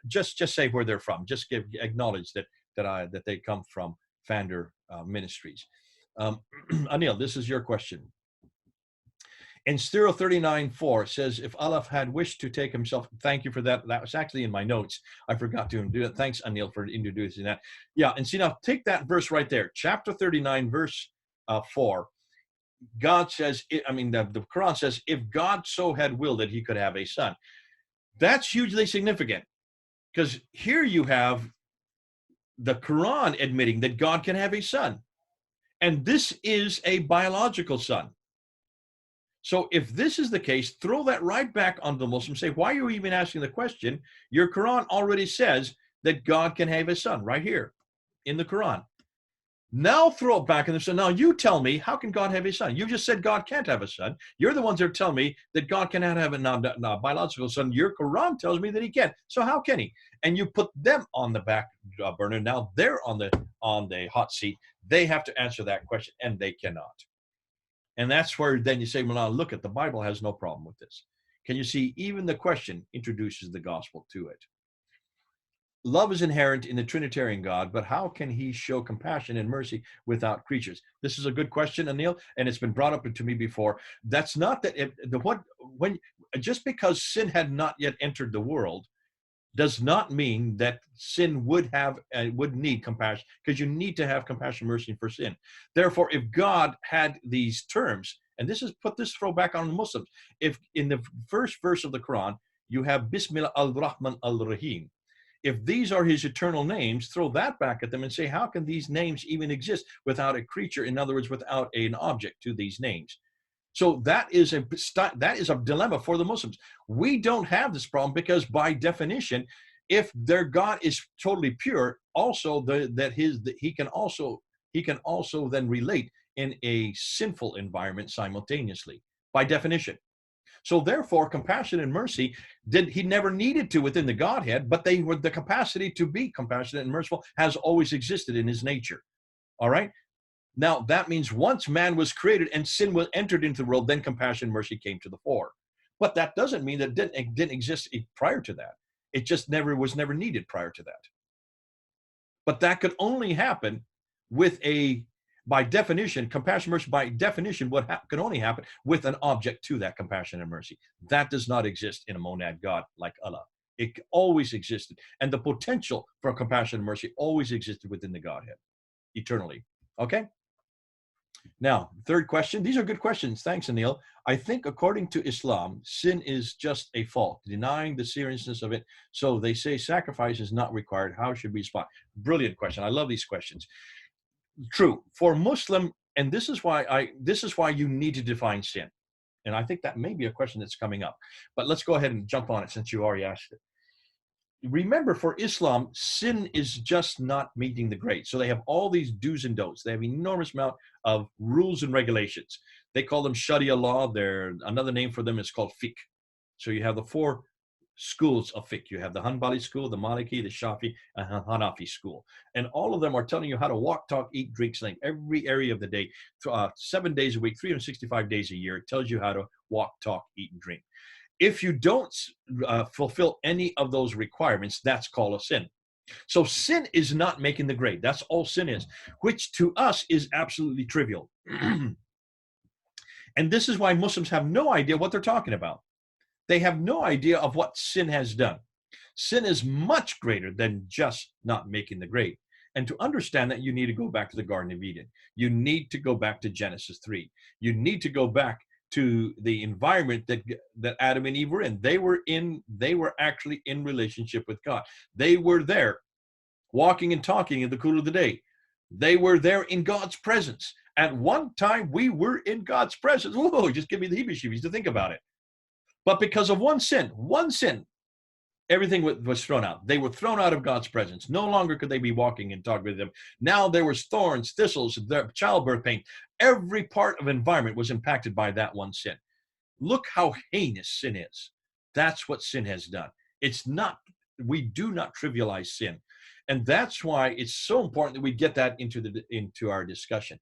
just say where they're from. Just acknowledge that they come from Pfander Ministries. Anil, this is your question. In Stero 39:4 says, if Allah had wished to take himself, thank you for that. That was actually in my notes. I forgot to do it. Thanks, Anil, for introducing that. Yeah, and see, now take that verse right there. Chapter 39, verse 4. God says, the Quran says, if God so had willed that he could have a son. That's hugely significant, because here you have the Quran admitting that God can have a son. And this is a biological son. So if this is the case, throw that right back onto the Muslim. Say, why are you even asking the question? Your Quran already says that God can have a son right here in the Quran. Now throw it back and say, now you tell me, how can God have a son? You just said God can't have a son. You're the ones that tell me that God cannot have a biological son. Your Quran tells me that he can. So how can he? And you put them on the back burner. Now they're on the hot seat. They have to answer that question, and they cannot. And that's where then you say, well, now look, the Bible has no problem with this. Can you see, even the question introduces the gospel to it. Love is inherent in the Trinitarian God, but how can he show compassion and mercy without creatures? This is a good question, Anil, and it's been brought up to me before. That's not that just because sin had not yet entered the world does not mean that sin would need compassion, because you need to have compassion, mercy for sin. Therefore, if God had these terms, and throw back on the Muslims, if in the first verse of the Quran, you have Bismillah al-Rahman al-Rahim, if these are his eternal names, throw that back at them and say, how can these names even exist without a creature? In other words, without an object to these names. So that is a dilemma for the Muslims. We don't have this problem because by definition, if their God is totally pure, also he can also then relate in a sinful environment simultaneously by definition. So therefore, compassion and mercy he never needed to within the Godhead, but they were the capacity to be compassionate and merciful has always existed in his nature. All right. Now that means once man was created and sin was entered into the world, then compassion and mercy came to the fore. But that doesn't mean that it didn't exist prior to that. It just was never needed prior to that. But that could only happen with by definition, compassion, mercy, by definition, can only happen with an object to that compassion and mercy. That does not exist in a monad God like Allah. It always existed. And the potential for compassion and mercy always existed within the Godhead, eternally. Okay? Now, third question. These are good questions. Thanks, Anil. I think according to Islam, sin is just a fault, denying the seriousness of it. So they say sacrifice is not required. How should we respond? Brilliant question. I love these questions. True. For Muslim, and this is why you need to define sin. And I think that may be a question that's coming up. But let's go ahead and jump on it since you already asked it. Remember, for Islam, sin is just not meeting the grade. So they have all these do's and don'ts. They have an enormous amount of rules and regulations. They call them Sharia law. Another name for them is called fiqh. So you have the four schools of fiqh. You have the Hanbali school, the Maliki, the Shafi, and Hanafi school. And all of them are telling you how to walk, talk, eat, drink, sleep, every area of the day, 7 days a week, 365 days a year. It tells you how to walk, talk, eat, and drink. If you don't fulfill any of those requirements, that's called a sin. So sin is not making the grade. That's all sin is, which to us is absolutely trivial. And this is why Muslims have no idea what they're talking about. They have no idea of what sin has done. Sin is much greater than just not making the grade. And to understand that, you need to go back to the Garden of Eden. You need to go back to Genesis 3. You need to go back to the environment that Adam and Eve were in. They were actually in relationship with God. They were there walking and talking in the cool of the day. They were there in God's presence. At one time, we were in God's presence. Whoa, just give me the heebie-jeebies to think about it. But because of one sin, everything was thrown out. They were thrown out of God's presence. No longer could they be walking and talking with him. Now there was thorns, thistles, childbirth pain. Every part of environment was impacted by that one sin. Look how heinous sin is. That's what sin has done. We do not trivialize sin. And that's why it's so important that we get that into our discussion.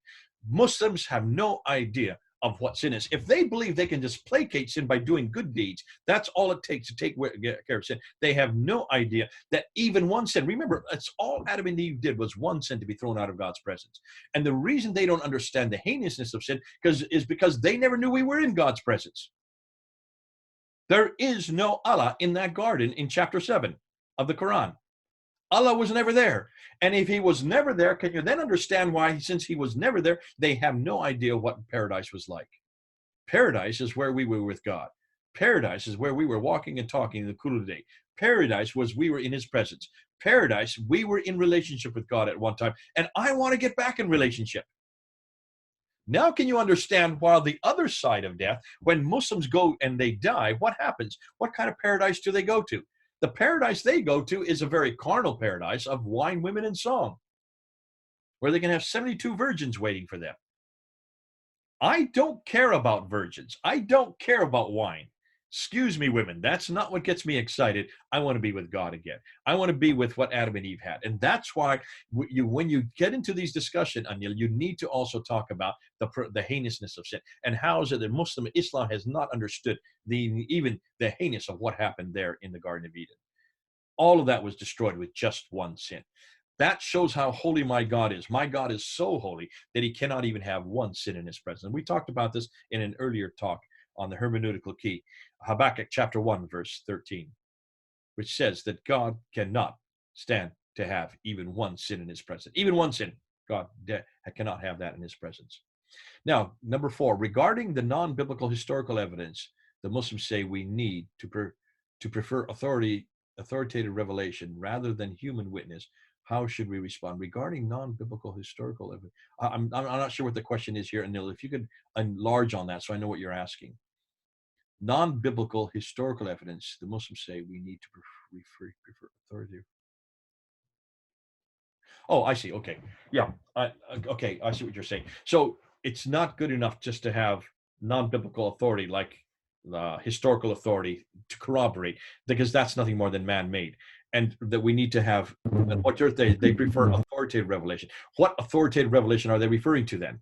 Muslims have no idea of what sin is. If they believe they can just placate sin by doing good deeds, that's all it takes to take care of sin. They have no idea that even one sin, remember, it's all Adam and Eve did was one sin to be thrown out of God's presence. And the reason they don't understand the heinousness of sin is because they never knew we were in God's presence. There is no Allah in that garden in chapter 7 of the Quran. Allah was never there. And if he was never there, can you then understand why, since he was never there, they have no idea what paradise was like? Paradise is where we were with God. Paradise is where we were walking and talking in the cool of the day. Paradise was we were in his presence. Paradise, we were in relationship with God at one time. And I want to get back in relationship. Now can you understand why the other side of death, when Muslims go and they die, what happens? What kind of paradise do they go to? The paradise they go to is a very carnal paradise of wine, women, and song, where they can have 72 virgins waiting for them. I don't care about virgins. I don't care about wine. Excuse me, women. That's not what gets me excited. I want to be with God again. I want to be with what Adam and Eve had. And that's why when you get into these discussions, Anil, you need to also talk about the heinousness of sin. And how is it that Islam has not understood even the heinous of what happened there in the Garden of Eden? All of that was destroyed with just one sin. That shows how holy my God is. My God is so holy that he cannot even have one sin in his presence. And we talked about this in an earlier talk on the hermeneutical key, Habakkuk chapter 1, verse 13, which says that God cannot stand to have even one sin in his presence. Even one sin, God cannot have that in his presence. Now, number 4, regarding the non-biblical historical evidence, the Muslims say we need to prefer authoritative revelation rather than human witness. How should we respond regarding non-biblical historical evidence? I'm not sure what the question is here, Anil. If you could enlarge on that so I know what you're asking. non-biblical historical evidence. The Muslims say we need to prefer authoritative. Oh, I see. Okay. Yeah. Okay. I see what you're saying. So it's not good enough just to have non-biblical authority like historical authority to corroborate, because that's nothing more than man-made. And that we need to have what they prefer authoritative revelation. What authoritative revelation are they referring to then?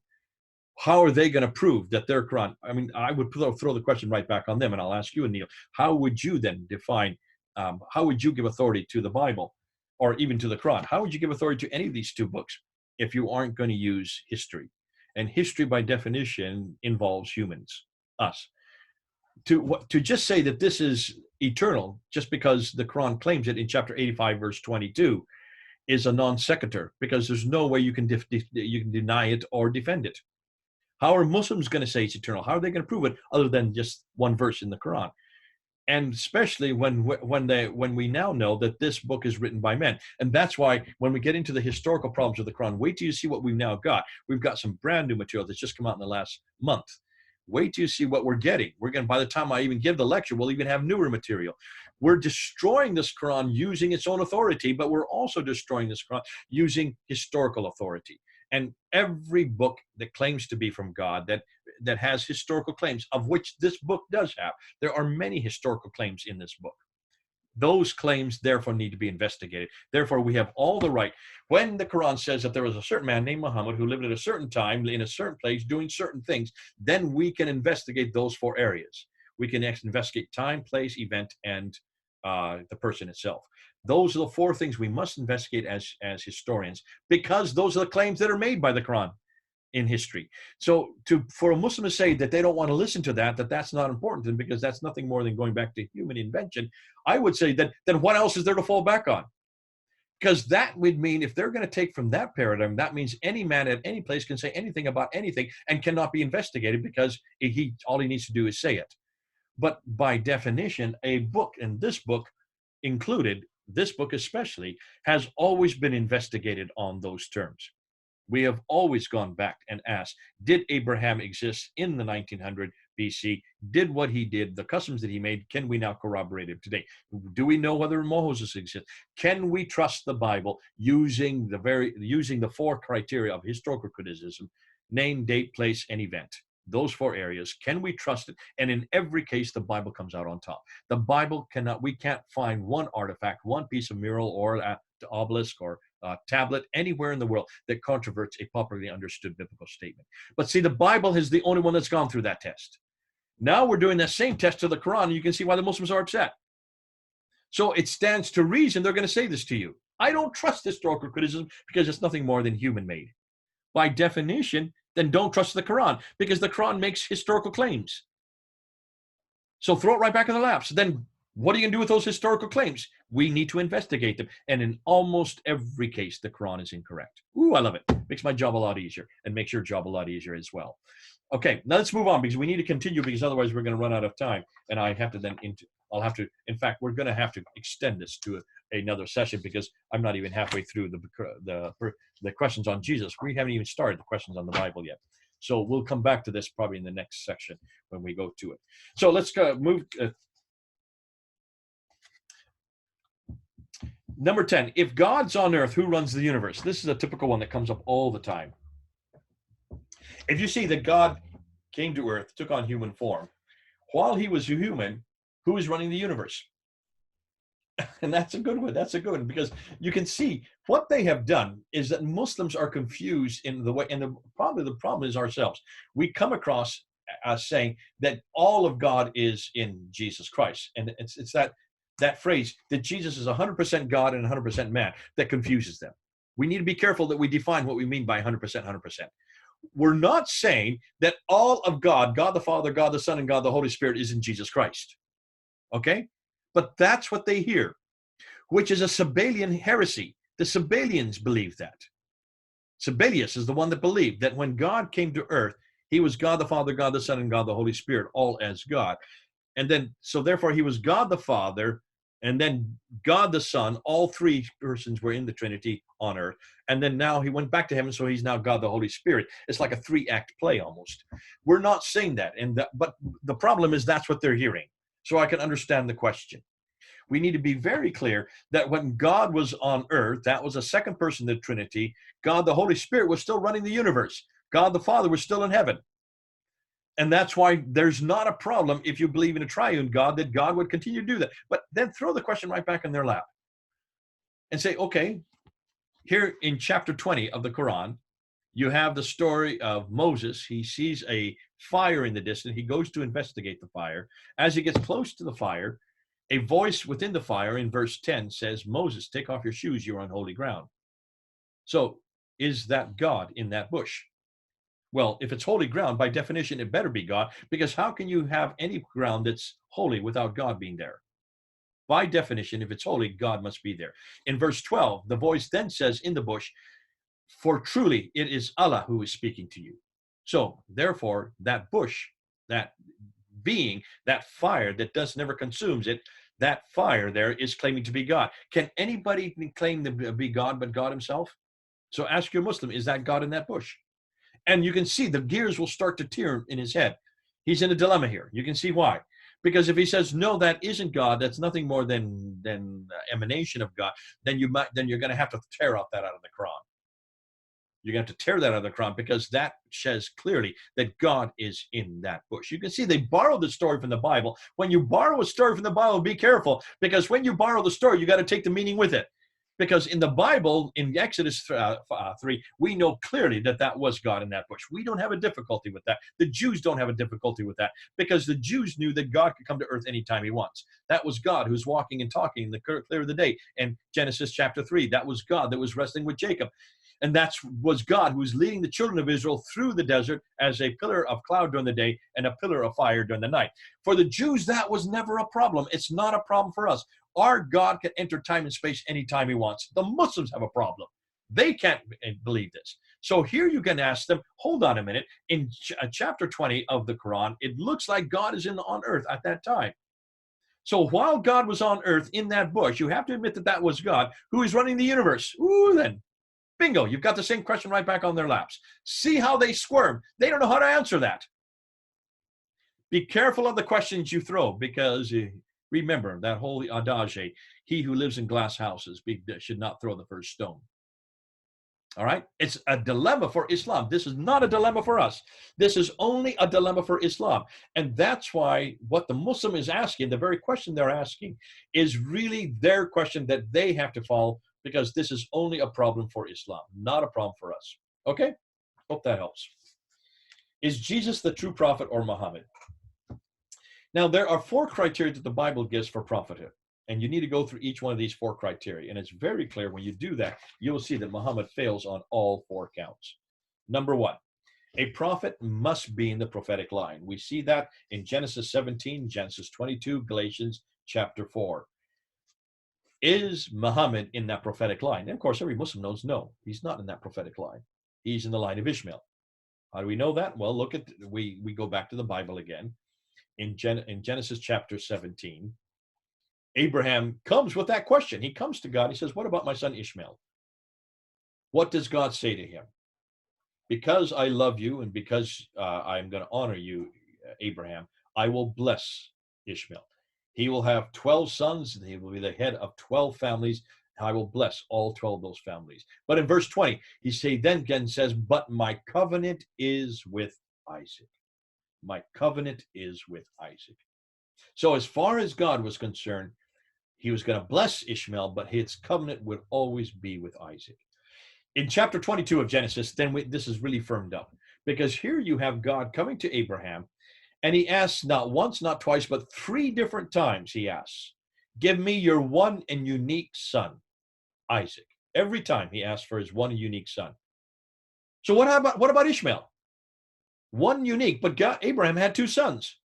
How are they going to prove that their Quran? I mean, I would throw the question right back on them, and I'll ask you, Anil, how would you then define, how would you give authority to the Bible or even to the Quran? How would you give authority to any of these two books if you aren't going to use history? And history, by definition, involves humans, us. To just say that this is eternal, just because the Quran claims it in chapter 85, verse 22, is a non sequitur, because there's no way you can deny it or defend it. How are Muslims going to say it's eternal? How are they going to prove it other than just one verse in the Quran? And especially when we now know that this book is written by men. And that's why when we get into the historical problems of the Quran, wait till you see what we've now got. We've got some brand new material that's just come out in the last month. Wait till you see what we're getting. We're going to, by the time I even give the lecture, we'll even have newer material. We're destroying this Quran using its own authority, but we're also destroying this Quran using historical authority. And every book that claims to be from God, that has historical claims, of which this book does have, there are many historical claims in this book. Those claims, therefore, need to be investigated. Therefore, we have all the right. When the Quran says that there was a certain man named Muhammad who lived at a certain time, in a certain place, doing certain things, then we can investigate those four areas. We can investigate time, place, event, and the person itself. Those are the four things we must investigate as historians, because those are the claims that are made by the Quran in history. So for a Muslim to say that they don't want to listen to that's not important, and because that's nothing more than going back to human invention, I would say that then what else is there to fall back on? Because that would mean, if they're going to take from that paradigm, that means any man at any place can say anything about anything and cannot be investigated, because all he needs to do is say it. But by definition, a book, and this book included, this book especially, has always been investigated on those terms. We have always gone back and asked, did Abraham exist in the 1900 BC? Did what he did, the customs that he made, can we now corroborate it today? Do we know whether Moses exists? Can we trust the Bible using the four criteria of historical criticism: name, date, place, and event? Those four areas, can we trust it? And in every case, the Bible comes out on top. The Bible we can't find one artifact, one piece of mural or obelisk or tablet anywhere in the world that controverts a properly understood biblical statement. But see, the Bible is the only one that's gone through that test. Now we're doing that same test to the Quran, and you can see why the Muslims are upset. So it stands to reason they're going to say this to you. I don't trust historical criticism because it's nothing more than human-made. By definition, then don't trust the Quran, because the Quran makes historical claims. So throw it right back in the lap. So then what are you going to do with those historical claims? We need to investigate them. And in almost every case, the Quran is incorrect. Ooh, I love it. Makes my job a lot easier, and makes your job a lot easier as well. Okay, now let's move on, because we need to continue, because otherwise we're going to run out of time. And I have to then, in fact, we're going to have to extend this to another session, because I'm not even halfway through the questions on Jesus. We haven't even started the questions on the Bible yet. So we'll come back to this probably in the next section when we go to it. So let's move. Number 10, if God's on earth, who runs the universe? This is a typical one that comes up all the time. If you see that God came to earth, took on human form, while he was a human, who is running the universe? And that's a good one. That's a good one, because you can see what they have done is that Muslims are confused in the way, and probably the problem is ourselves. We come across saying that all of God is in Jesus Christ. And it's that phrase that Jesus is 100% God and 100% man that confuses them. We need to be careful that we define what we mean by 100%, 100%. We're not saying that all of God, God the Father, God the Son, and God the Holy Spirit is in Jesus Christ. Okay? But that's what they hear, which is a Sabellian heresy. The Sabellians believe that. Sabellius is the one that believed that when God came to earth, he was God the Father, God the Son, and God the Holy Spirit, all as God. And then, so therefore, he was God the Father, And then God the Son, all three persons were in the Trinity on earth. And then now he went back to heaven, so he's now God the Holy Spirit. It's like a 3-act play almost. We're not saying that, but the problem is that's what they're hearing. So I can understand the question. We need to be very clear that when God was on earth, that was a second person of the Trinity. God the Holy Spirit was still running the universe. God the Father was still in heaven. And that's why there's not a problem if you believe in a triune God, that God would continue to do that. But then throw the question right back in their lap and say, okay, here in chapter 20 of the Quran, you have the story of Moses. He sees a fire in the distance. He goes to investigate the fire. As he gets close to the fire, a voice within the fire in verse 10 says, Moses, take off your shoes, you're on holy ground. So is that God in that bush? Well, if it's holy ground, by definition, it better be God, because how can you have any ground that's holy without God being there? By definition, if it's holy, God must be there. In verse 12, the voice then says in the bush, for truly it is Allah who is speaking to you. So therefore, that bush, that being, that fire that never consumes it, that fire there is claiming to be God. Can anybody claim to be God but God himself? So ask your Muslim, is that God in that bush? And you can see the gears will start to turn in his head. He's in a dilemma here. You can see why. Because if he says, no, that isn't God, that's nothing more than emanation of God, then you're going to have to tear out that out of the Quran. You're going to have to tear that out of the Quran, because that says clearly that God is in that bush. You can see they borrowed the story from the Bible. When you borrow a story from the Bible, be careful, because when you borrow the story, you got to take the meaning with it. Because in the Bible, in Exodus 3, we know clearly that was God in that bush. We don't have a difficulty with that. The Jews don't have a difficulty with that, because the Jews knew that God could come to earth anytime he wants. That was God who's walking and talking in the clear of the day. And Genesis chapter 3, that was God that was wrestling with Jacob. And that was God who was leading the children of Israel through the desert as a pillar of cloud during the day and a pillar of fire during the night. For the Jews, that was never a problem. It's not a problem for us. Our God can enter time and space anytime he wants. The Muslims have a problem. They can't believe this. So here you can ask them, hold on a minute, in chapter 20 of the Quran, it looks like God is on earth at that time. So while God was on earth in that bush, you have to admit that was God who is running the universe. Ooh, then, bingo, you've got the same question right back on their laps. See how they squirm. They don't know how to answer that. Be careful of the questions you throw, because remember that holy adage, he who lives in glass houses should not throw the first stone. All right? It's a dilemma for Islam. This is not a dilemma for us. This is only a dilemma for Islam. And that's why what the Muslim is asking, the very question they're asking, is really their question that they have to follow, because this is only a problem for Islam, not a problem for us. Okay? Hope that helps. Is Jesus the true prophet or Muhammad? Now, there are 4 criteria that the Bible gives for prophethood. And you need to go through each one of these 4 criteria. And it's very clear when you do that, you'll see that Muhammad fails on all 4 counts. Number 1, a prophet must be in the prophetic line. We see that in Genesis 17, Genesis 22, Galatians chapter 4. Is Muhammad in that prophetic line? And of course, every Muslim knows no, he's not in that prophetic line. He's in the line of Ishmael. How do we know that? Well, look at, we go back to the Bible again. In Genesis chapter 17, Abraham comes with that question. He comes to God. He says, what about my son Ishmael? What does God say to him? Because I love you and because I'm going to honor you, Abraham, I will bless Ishmael. He will have 12 sons, and he will be the head of 12 families. I will bless all 12 of those families. But in verse 20, he then again says, but my covenant is with Isaac. My covenant is with Isaac. So as far as God was concerned, he was going to bless Ishmael, but his covenant would always be with Isaac. In chapter 22 of Genesis, then this is really firmed up, because here you have God coming to Abraham, and he asks not once, not twice, but 3 different times he asks, give me your one and unique son, Isaac. Every time he asks for his one and unique son. So what about Ishmael? One unique, but Abraham had 2 sons.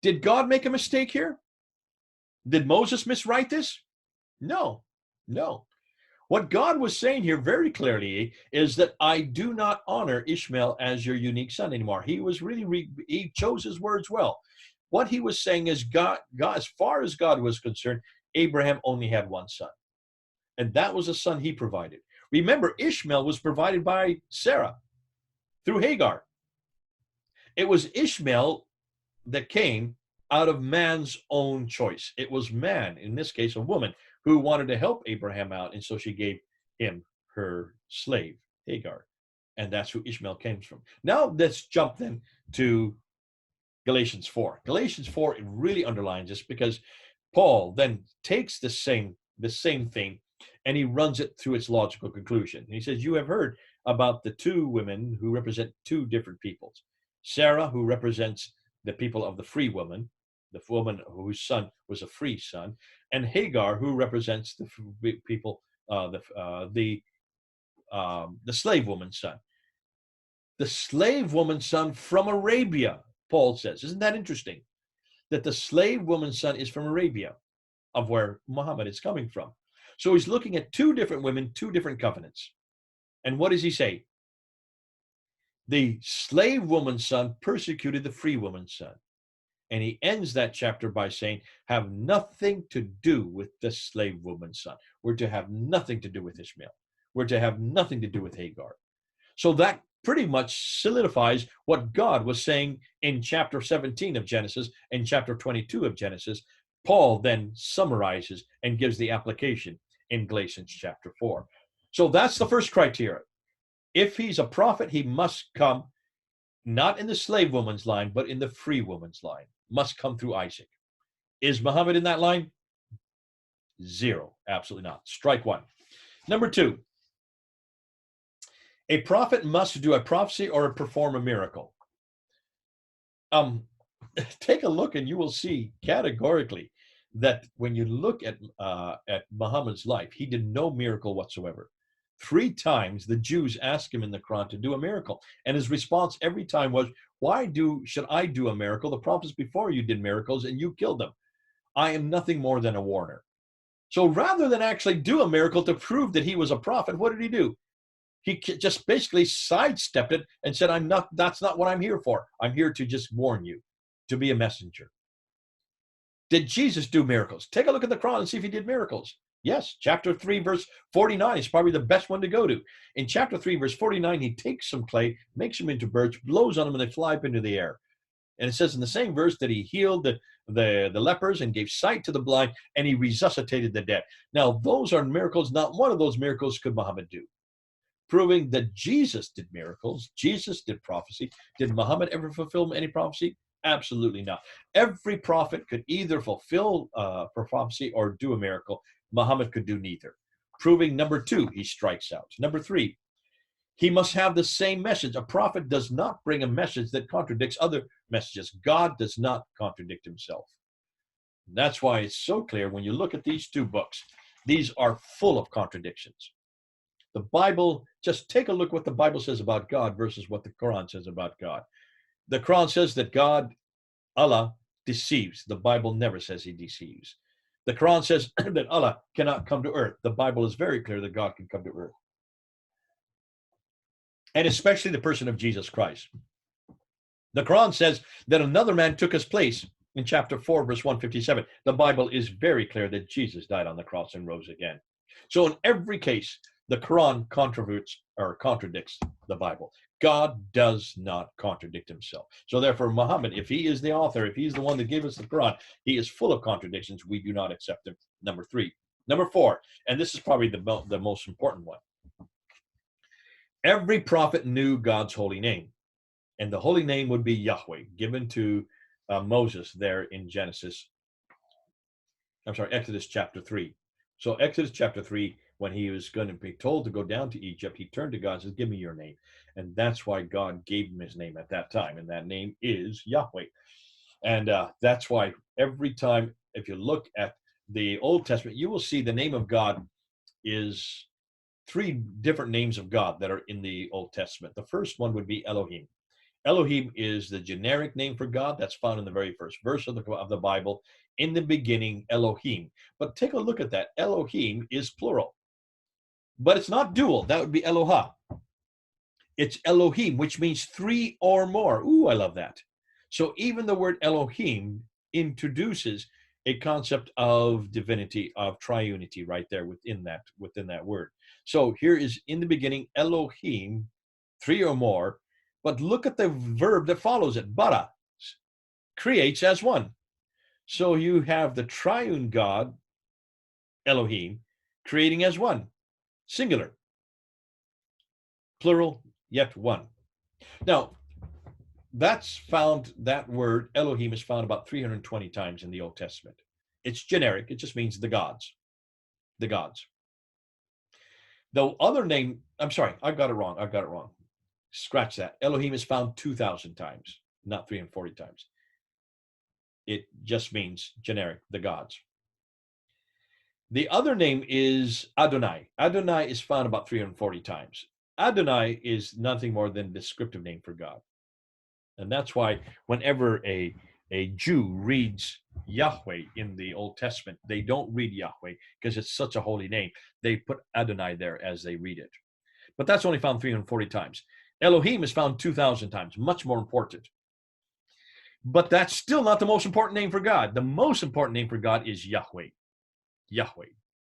Did God make a mistake here? Did Moses miswrite this? No. What God was saying here very clearly is that I do not honor Ishmael as your unique son anymore. He was he chose his words well. What he was saying is God, as far as God was concerned, Abraham only had one son, and that was the son he provided. Remember, Ishmael was provided by Sarah through Hagar. It was Ishmael that came out of man's own choice. It was man, in this case, a woman, who wanted to help Abraham out, and so she gave him her slave, Hagar. And that's who Ishmael came from. Now let's jump then to Galatians 4. Galatians 4, it really underlines this, because Paul then takes the same thing and he runs it through its logical conclusion. And he says, you have heard about the two women who represent two different peoples. Sarah, who represents the people of the free woman, the woman whose son was a free son, and Hagar, who represents the people, the slave woman's son. The slave woman's son from Arabia, Paul says. Isn't that interesting? That the slave woman's son is from Arabia, of where Muhammad is coming from. So he's looking at two different women, two different covenants. And what does he say? The slave woman's son persecuted the free woman's son. And he ends that chapter by saying, have nothing to do with the slave woman's son. We're to have nothing to do with Ishmael. We're to have nothing to do with Hagar. So that pretty much solidifies what God was saying in chapter 17 of Genesis and chapter 22 of Genesis. Paul then summarizes and gives the application in Galatians chapter 4. So that's the first criteria. If he's a prophet, he must come not in the slave woman's line, but in the free woman's line. Must come through Isaac. Is Muhammad in that line? Zero. Absolutely not. Strike one. Number two, a prophet must do a prophecy or perform a miracle. Take a look and you will see categorically that when you look at Muhammad's life, he did no miracle whatsoever. 3 times the Jews asked him in the Quran to do a miracle, and his response every time was, should I do a miracle? The prophets before you did miracles and you killed them. I am nothing more than a warner. So rather than actually do a miracle to prove that he was a prophet, what did he do? He just basically sidestepped it and said, that's not what I'm here for. I'm here to just warn you, to be a messenger. Did Jesus do miracles? Take a look at the Quran and see if he did miracles. Yes, chapter 3, verse 49 is probably the best one to go to. In chapter 3, verse 49, he takes some clay, makes them into birds, blows on them, and they fly up into the air. And it says in the same verse that he healed the lepers and gave sight to the blind, and he resuscitated the dead. Now, those are miracles. Not one of those miracles could Muhammad do. Proving that Jesus did miracles, Jesus did prophecy. Did Muhammad ever fulfill any prophecy? Absolutely not. Every prophet could either fulfill prophecy or do a miracle. Muhammad could do neither. Proving number 2, he strikes out. Number 3, he must have the same message. A prophet does not bring a message that contradicts other messages. God does not contradict himself. That's why it's so clear when you look at these 2 books. These are full of contradictions. The Bible, just take a look what the Bible says about God versus what the Quran says about God. The Quran says that God, Allah, deceives. The Bible never says he deceives. The Quran says that Allah cannot come to earth. The Bible is very clear that God can come to earth. And especially the person of Jesus Christ. The Quran says that another man took his place in chapter 4, verse 157. The Bible is very clear that Jesus died on the cross and rose again. So in every case, the Quran contradicts the Bible. God does not contradict himself. So therefore, Muhammad, if he is the author, if he's the one that gave us the Quran, he is full of contradictions. We do not accept him. Number 3. Number 4, and this is probably the most important one. Every prophet knew God's holy name, and the holy name would be Yahweh, given to Moses there in Exodus chapter 3. So Exodus chapter 3, when he was going to be told to go down to Egypt, he turned to God and says, give me your name. And that's why God gave him his name at that time. And that name is Yahweh. And that's why every time, if you look at the Old Testament, you will see the name of God is 3 different names of God that are in the Old Testament. The first one would be Elohim. Elohim is the generic name for God that's found in the very first verse of the Bible. In the beginning, Elohim. But take a look at that. Elohim is plural. But it's not dual. That would be Eloha. It's Elohim, which means 3 or more. Ooh, I love that. So even the word Elohim introduces a concept of divinity, of triunity right there within that word. So here is in the beginning Elohim, three or more, but look at the verb that follows it, bara, creates as one. So you have the triune God, Elohim, creating as one, singular, plural, yet one. Now, that word Elohim is found about 320 times in the Old Testament. It's generic. It just means the gods. The gods. The other name, I'm sorry, I got it wrong. Scratch that. Elohim is found 2,000 times, not 340 times. It just means generic, the gods. The other name is Adonai. Adonai is found about 340 times. Adonai is nothing more than a descriptive name for God. And that's why whenever a Jew reads Yahweh in the Old Testament, they don't read Yahweh because it's such a holy name. They put Adonai there as they read it. But that's only found 340 times. Elohim is found 2,000 times, much more important. But that's still not the most important name for God. The most important name for God is Yahweh. Yahweh,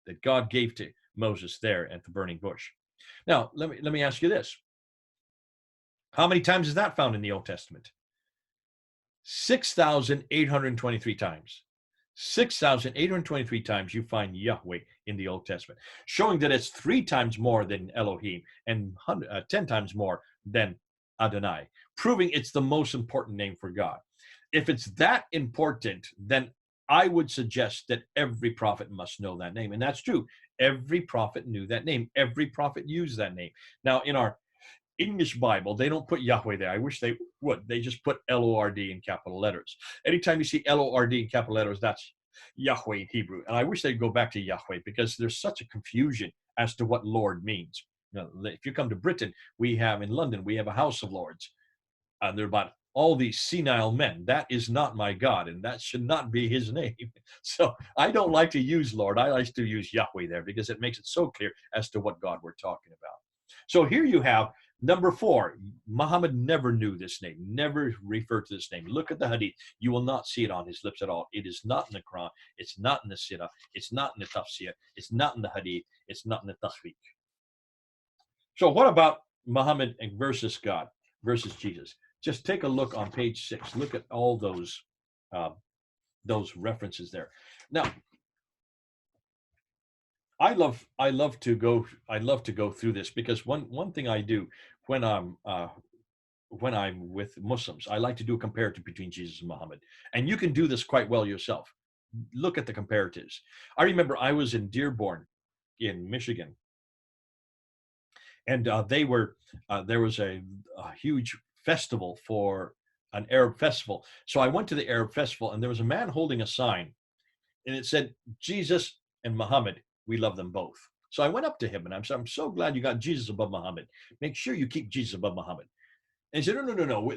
that God gave to Moses there at the burning bush. Now, let me ask you this. How many times is that found in the Old Testament? 6,823 times. 6,823 times you find Yahweh in the Old Testament, showing that it's 3 times more than Elohim and 10 times more than Adonai, proving it's the most important name for God. If it's that important, then I would suggest that every prophet must know that name. And that's true. Every prophet knew that name. Every prophet used that name. Now, in our English Bible, they don't put Yahweh there. I wish they would. They just put L-O-R-D in capital letters. Anytime you see L-O-R-D in capital letters, that's Yahweh in Hebrew. And I wish they'd go back to Yahweh because there's such a confusion as to what Lord means. You know, if you come to Britain, in London, we have a House of Lords. They're about all these senile men. That is not my God, and that should not be his name. So I don't like to use Lord. I like to use Yahweh there because it makes it so clear as to what God we're talking about. So here you have number 4. Muhammad never knew this name, never referred to this name. Look at the hadith. You will not see it on his lips at all. It is not in the Quran. It's not in the Sirah. It's not in the Tafsir. It's not in the hadith. It's not in the Tahqiq. So what about Muhammad versus God, versus Jesus? Just take a look on page 6. Look at all those references there. Now, I love to go through this because one thing I do when I'm with Muslims, I like to do a comparative between Jesus and Muhammad, and you can do this quite well yourself. Look at the comparatives. I remember I was in Dearborn, in Michigan, and there was a huge festival for an Arab festival. So I went to the Arab festival, and there was a man holding a sign, and it said, "Jesus and Muhammad, we love them both." So I went up to him and I'm so glad you got Jesus above Muhammad. Make sure you keep Jesus above Muhammad. And he said, no,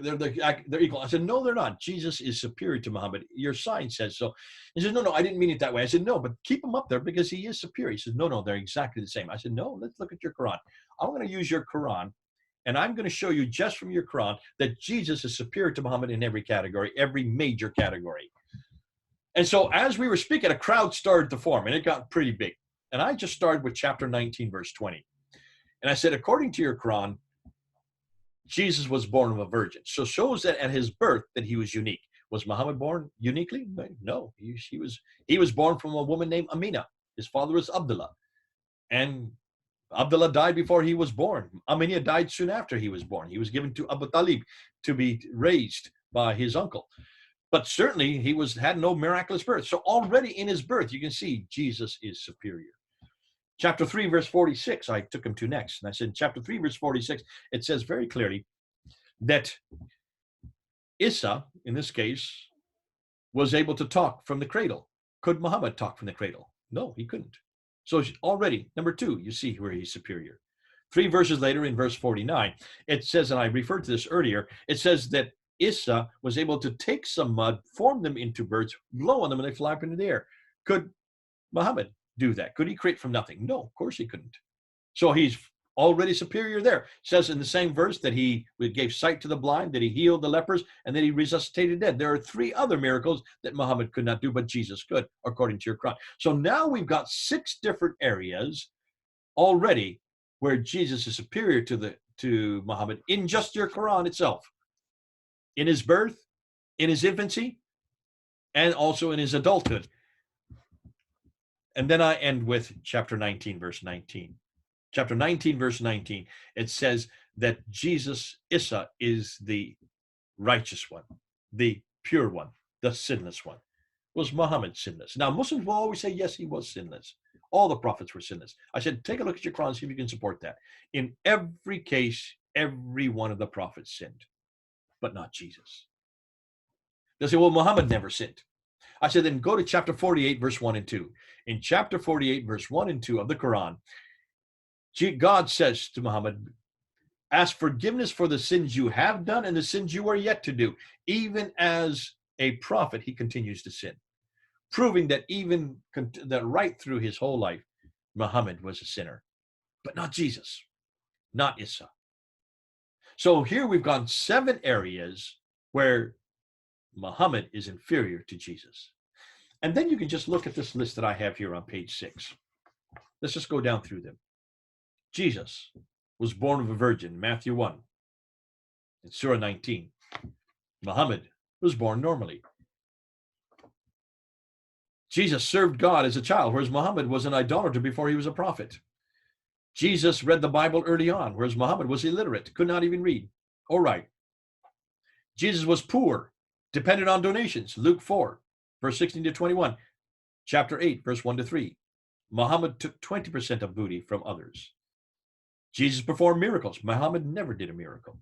they're equal. I said, no, they're not. Jesus is superior to Muhammad. Your sign says so. He said, no, I didn't mean it that way. I said, no, but keep him up there because he is superior. He said, no, they're exactly the same. I said, no, let's look at your Quran. I'm going to use your Quran, and I'm going to show you just from your Quran that Jesus is superior to Muhammad in every category, every major category. And so as we were speaking, a crowd started to form, and it got pretty big. And I just started with chapter 19, verse 20. And I said, according to your Quran, Jesus was born of a virgin. So shows that at his birth that he was unique. Was Muhammad born uniquely? No, he was born from a woman named Amina. His father was Abdullah. And Abdullah died before he was born. Amina died soon after he was born. He was given to Abu Talib to be raised by his uncle. But certainly he had no miraculous birth. So already in his birth, you can see Jesus is superior. Chapter 3, verse 46, I took him to next. And I said, chapter 3, verse 46, it says very clearly that Isa, in this case, was able to talk from the cradle. Could Muhammad talk from the cradle? No, he couldn't. So already, number 2, you see where he's superior. 3 verses later, in verse 49, it says, and I referred to this earlier, it says that Isa was able to take some mud, form them into birds, blow on them, and they fly up into the air. Could Muhammad do that? Could he create from nothing? No, of course he couldn't. So he's already superior there. It says in the same verse that he gave sight to the blind, that he healed the lepers, and that he resuscitated dead. There are 3 other miracles that Muhammad could not do, but Jesus could, according to your Quran. So now we've got 6 different areas already where Jesus is superior to Muhammad in just your Quran itself. In his birth, in his infancy, and also in his adulthood. And then I end with chapter 19, verse 19. Chapter 19, verse 19, it says that Jesus, Isa, is the righteous one, the pure one, the sinless one. Was Muhammad sinless? Now, Muslims will always say, yes, he was sinless. All the prophets were sinless. I said, take a look at your Quran, see if you can support that. In every case, every one of the prophets sinned, but not Jesus. They'll say, well, Muhammad never sinned. I said, then go to chapter 48, verse 1 and 2. In chapter 48, verse 1 and 2 of the Quran, God says to Muhammad, ask forgiveness for the sins you have done and the sins you are yet to do. Even as a prophet, he continues to sin, proving that even that right through his whole life, Muhammad was a sinner, but not Jesus, not Isa. So here we've got 7 areas where Muhammad is inferior to Jesus. And then you can just look at this list that I have here on page 6. Let's just go down through them. Jesus was born of a virgin, Matthew 1. In Surah 19. Muhammad was born normally. Jesus served God as a child, whereas Muhammad was an idolater before he was a prophet. Jesus read the Bible early on, whereas Muhammad was illiterate, could not even read or write. Jesus was poor, depended on donations, Luke 4, verse 16 to 21, chapter 8, verse 1 to 3. Muhammad took 20% of booty from others. Jesus performed miracles. Muhammad never did a miracle.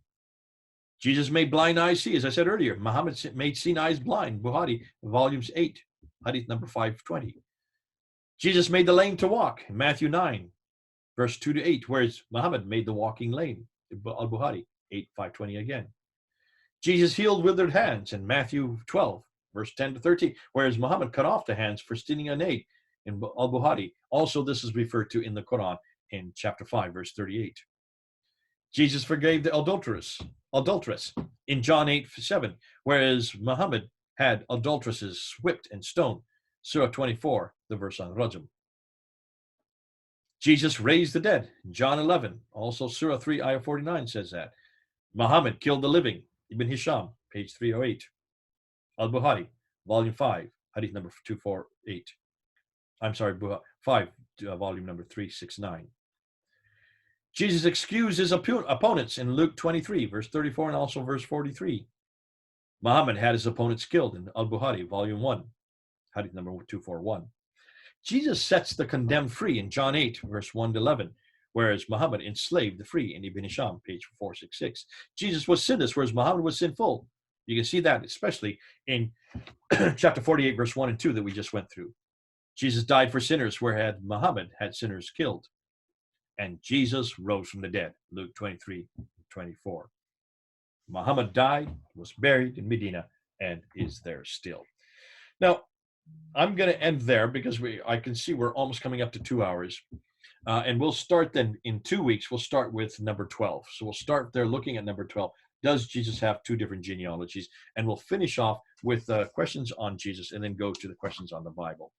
Jesus made blind eyes see. As I said earlier, Muhammad made seen eyes blind. Bukhari, volumes 8, hadith number 520. Jesus made the lame to walk. Matthew 9, verse 2 to 8, whereas Muhammad made the walking lame. Al-Bukhari, 8, 520 again. Jesus healed withered hands in Matthew 12, verse 10 to 13, whereas Muhammad cut off the hands for stealing an aid in Al-Bukhari. Also, this is referred to in the Quran in chapter 5, verse 38. Jesus forgave the adulteress in John 8, 7, whereas Muhammad had adulteresses whipped and stoned. Surah 24, the verse on Rajam. Jesus raised the dead. John 11, also Surah 3, ayah 49 says that. Muhammad killed the living. Ibn Hisham, page 308. Al-Bukhari, volume 5, hadith number 248. I'm sorry, 5, volume number 369. Jesus excused his opponents in Luke 23, verse 34, and also verse 43. Muhammad had his opponents killed in Al-Bukhari, volume 1, hadith number 241. Jesus sets the condemned free in John 8, verse 1 to 11, whereas Muhammad enslaved the free in Ibn Hisham, page 466. Jesus was sinless, whereas Muhammad was sinful. You can see that especially in chapter 48, verse 1 and 2 that we just went through. Jesus died for sinners, whereas Muhammad had sinners killed. And Jesus rose from the dead, Luke 23, 24. Muhammad died, was buried in Medina, and is there still. Now, I'm going to end there because I can see we're almost coming up to 2 hours. And we'll start then in 2 weeks, we'll start with number 12. So we'll start there looking at number 12. Does Jesus have 2 different genealogies? And we'll finish off with questions on Jesus and then go to the questions on the Bible.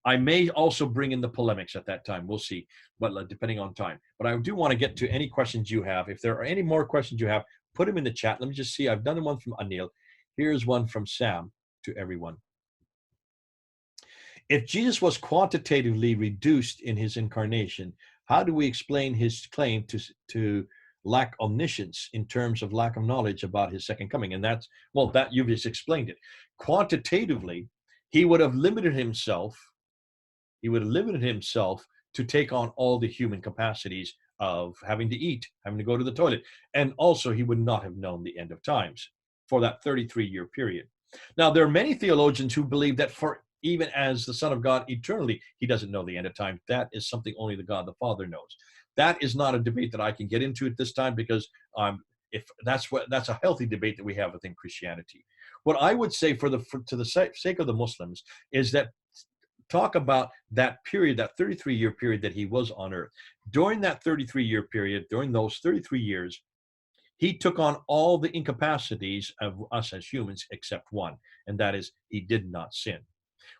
I may also bring in the polemics at that time. We'll see, but depending on time. But I do want to get to any questions you have. If there are any more questions you have, put them in the chat. Let me just see. I've done one from Anil. Here's one from Sam to everyone. If Jesus was quantitatively reduced in his incarnation, how do we explain his claim to lack omniscience in terms of lack of knowledge about his second coming? And that's, well, that you've just explained it. Quantitatively, he would have limited himself. He would have limited himself to take on all the human capacities of having to eat, having to go to the toilet. And also, he would not have known the end of times for that 33-year period. Now, there are many theologians who believe that for even as the Son of God eternally, he doesn't know the end of time. That is something only the God the Father knows. That is not a debate that I can get into at this time because if that's a healthy debate that we have within Christianity. What I would say to the sake of the Muslims is that talk about that period, that 33-year period that he was on earth. During that 33-year period, during those 33 years, he took on all the incapacities of us as humans except one, and that is he did not sin,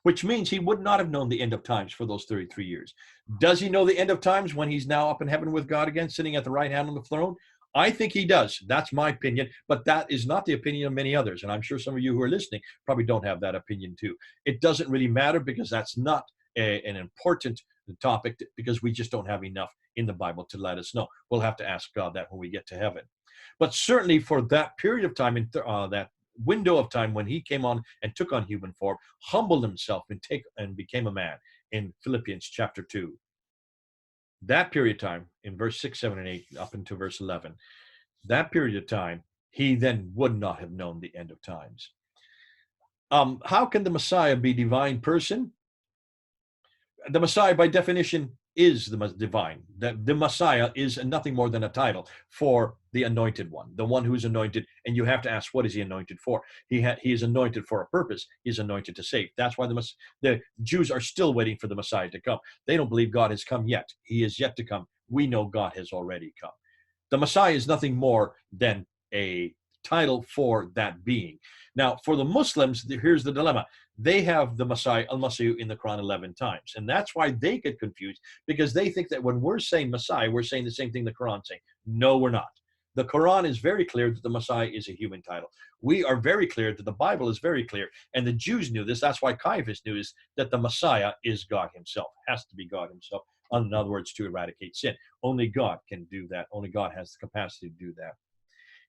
which means he would not have known the end of times for those 33 years. Does he know the end of times when he's now up in heaven with God again, sitting at the right hand on the throne? I think he does. That's my opinion, but that is not the opinion of many others. And I'm sure some of you who are listening probably don't have that opinion too. It doesn't really matter because that's not an important topic, because we just don't have enough in the Bible to let us know. We'll have to ask God that when we get to heaven. But certainly for that period of time, in that window of time when he came on and took on human form, humbled himself and became a man in Philippians chapter 2. That period of time, in verse 6, 7, and 8, up into verse 11, that period of time, he then would not have known the end of times. How can the Messiah be divine person? The Messiah, by definition, is the divine. The Messiah is nothing more than a title for the anointed one, the one who is anointed. And you have to ask, what is he anointed for? He is anointed for a purpose. He is anointed to save. That's why the Jews are still waiting for the Messiah to come. They don't believe God has come yet. He is yet to come. We know God has already come. The Messiah is nothing more than a title for that being. Now, for the Muslims, here's the dilemma. They have the Messiah, al-Masih, in the Quran 11 times. And that's why they get confused, because they think that when we're saying Messiah, we're saying the same thing the Quran's saying. No, we're not. The Quran is very clear that the Messiah is a human title. We are very clear that the Bible is very clear. And the Jews knew this. That's why Caiaphas knew this, that the Messiah is God himself, has to be God himself. In other words, to eradicate sin. Only God can do that. Only God has the capacity to do that.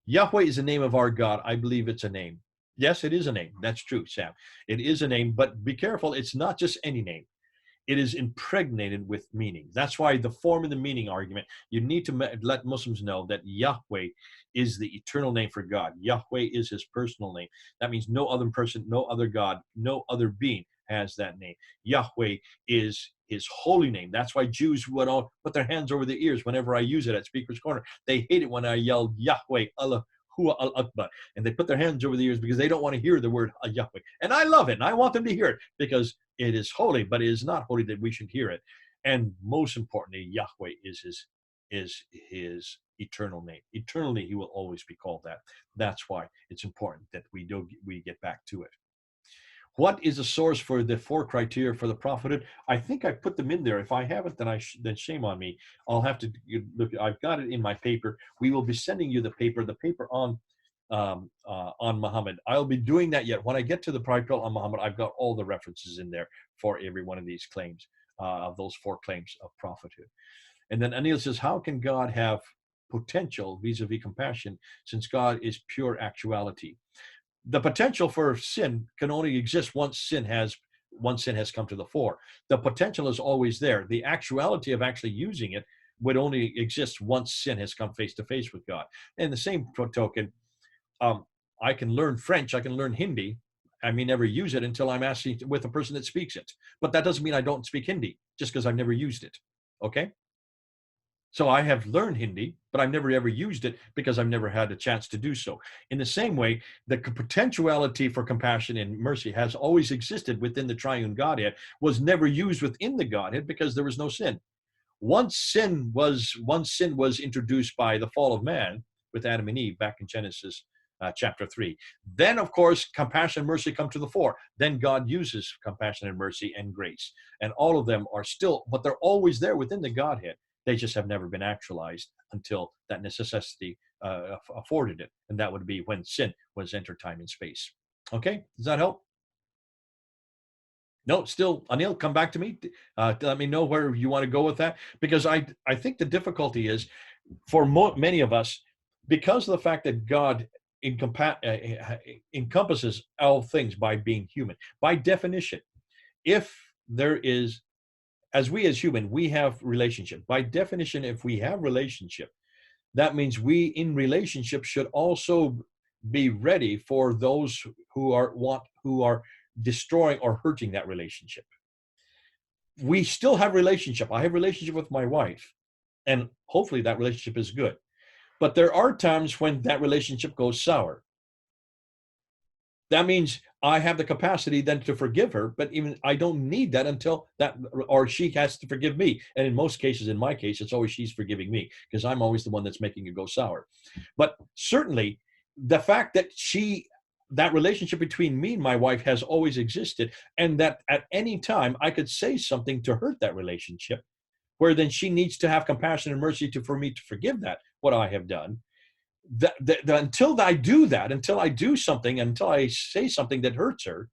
Yahweh is the name of our God. I believe it's a name. Yes, it is a name. That's true, Sam. It is a name, but be careful. It's not just any name. It is impregnated with meaning. That's why the form and the meaning argument, you need to let Muslims know that Yahweh is the eternal name for God. Yahweh is his personal name. That means no other person, no other God, no other being has that name. Yahweh is his holy name. That's why Jews would all put their hands over their ears whenever I use it at Speaker's Corner. They hate it when I yell Yahweh, Allah, Huwa al-Akbar. And they put their hands over the ears because they don't want to hear the word Yahweh. And I love it. And I want them to hear it because it is holy, but it is not holy that we should hear it. And most importantly, Yahweh is his eternal name. Eternally, he will always be called that. That's why it's important that we get back to it. What is the source for the 4 criteria for the prophethood? I think I put them in there. If I haven't, then shame on me. I'll have to look. I've got it in my paper. We will be sending you the paper on Muhammad. I'll be doing that yet. When I get to the paper on Muhammad, I've got all the references in there for every one of these claims, of those 4 claims of prophethood. And then Anil says, how can God have potential vis-a-vis compassion since God is pure actuality? The potential for sin can only exist once sin has come to the fore. The potential is always there. The actuality of actually using it would only exist once sin has come face to face with God. And the same token, I can learn French, I can learn Hindi. I may never use it until I'm actually with a person that speaks it. But that doesn't mean I don't speak Hindi just because I've never used it. Okay? So I have learned Hindi, but I've never ever used it because I've never had a chance to do so. In the same way, the potentiality for compassion and mercy has always existed within the triune Godhead, was never used within the Godhead because there was no sin. Once sin was introduced by the fall of man with Adam and Eve back in Genesis chapter 3. Then, of course, compassion and mercy come to the fore. Then God uses compassion and mercy and grace. And all of them are still, but they're always there within the Godhead. They just have never been actualized until that necessity afforded it. And that would be when sin was entered time and space. Okay, does that help? No, still, Anil, come back to me. Let me know where you want to go with that. Because I think the difficulty is, for many of us, because of the fact that God encompasses all things by being human. By definition, if there is, as human, we have relationship. By definition, if we have relationship, that means we in relationship should also be ready for those who are destroying or hurting that relationship. We still have relationship. I have relationship with my wife, and hopefully that relationship is good. But there are times when that relationship goes sour. That means I have the capacity then to forgive her, but even I don't need that until that, or she has to forgive me. And in most cases, in my case, it's always she's forgiving me because I'm always the one that's making it go sour. But certainly the fact that that relationship between me and my wife has always existed, and that at any time I could say something to hurt that relationship, where then she needs to have compassion and mercy for me to forgive that, what I have done. Until I do that, until I do something, until I say something that hurts her,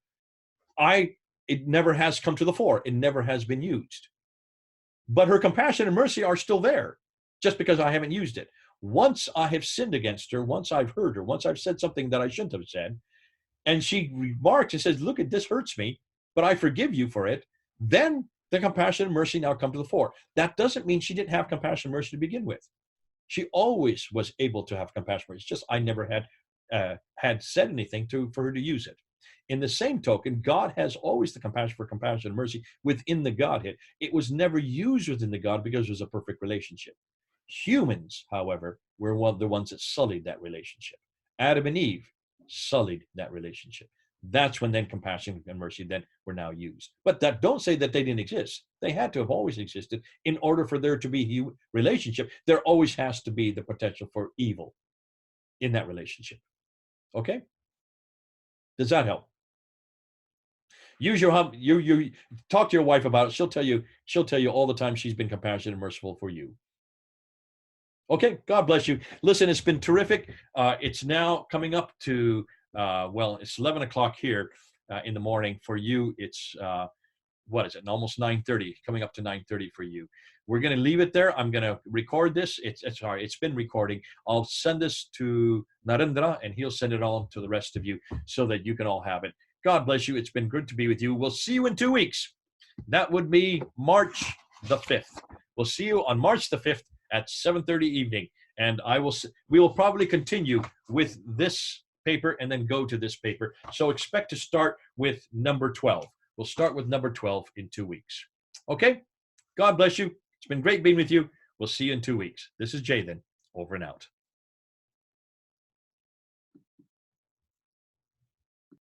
it never has come to the fore. It never has been used. But her compassion and mercy are still there, just because I haven't used it. Once I have sinned against her, once I've hurt her, once I've said something that I shouldn't have said, and she remarks and says, look, this hurts me, but I forgive you for it, then the compassion and mercy now come to the fore. That doesn't mean she didn't have compassion and mercy to begin with. She always was able to have compassion. It's just I never had said anything for her to use it. In the same token, God has always the compassion and mercy within the Godhead. It was never used within the God because it was a perfect relationship. Humans, however, were the ones that sullied that relationship. Adam and Eve sullied that relationship. That's when then compassion and mercy then were now used. But don't say that they didn't exist. They had to have always existed. In order for there to be a relationship, there always has to be the potential for evil in that relationship. Okay? Does that help? Use you talk to your wife about it. She'll tell you all the time she's been compassionate and merciful for you. Okay, God bless you. Listen, it's been terrific. It's now coming up to it's 11 o'clock here in the morning. For you, it's what is it? Almost 9:30, coming up to 9:30 for you. We're going to leave it there. I'm going to record this. It's been recording. I'll send this to Narendra, and he'll send it on to the rest of you so that you can all have it. God bless you. It's been good to be with you. We'll see you in 2 weeks. That would be March the 5th. We'll see you on March the 5th at 7:30 evening. And we will probably continue with this paper and then go to this paper. So expect to start with number 12. We'll start with number 12 in 2 weeks. Okay? God bless you. It's been great being with you. We'll see you in 2 weeks. This is Jay then, over and out.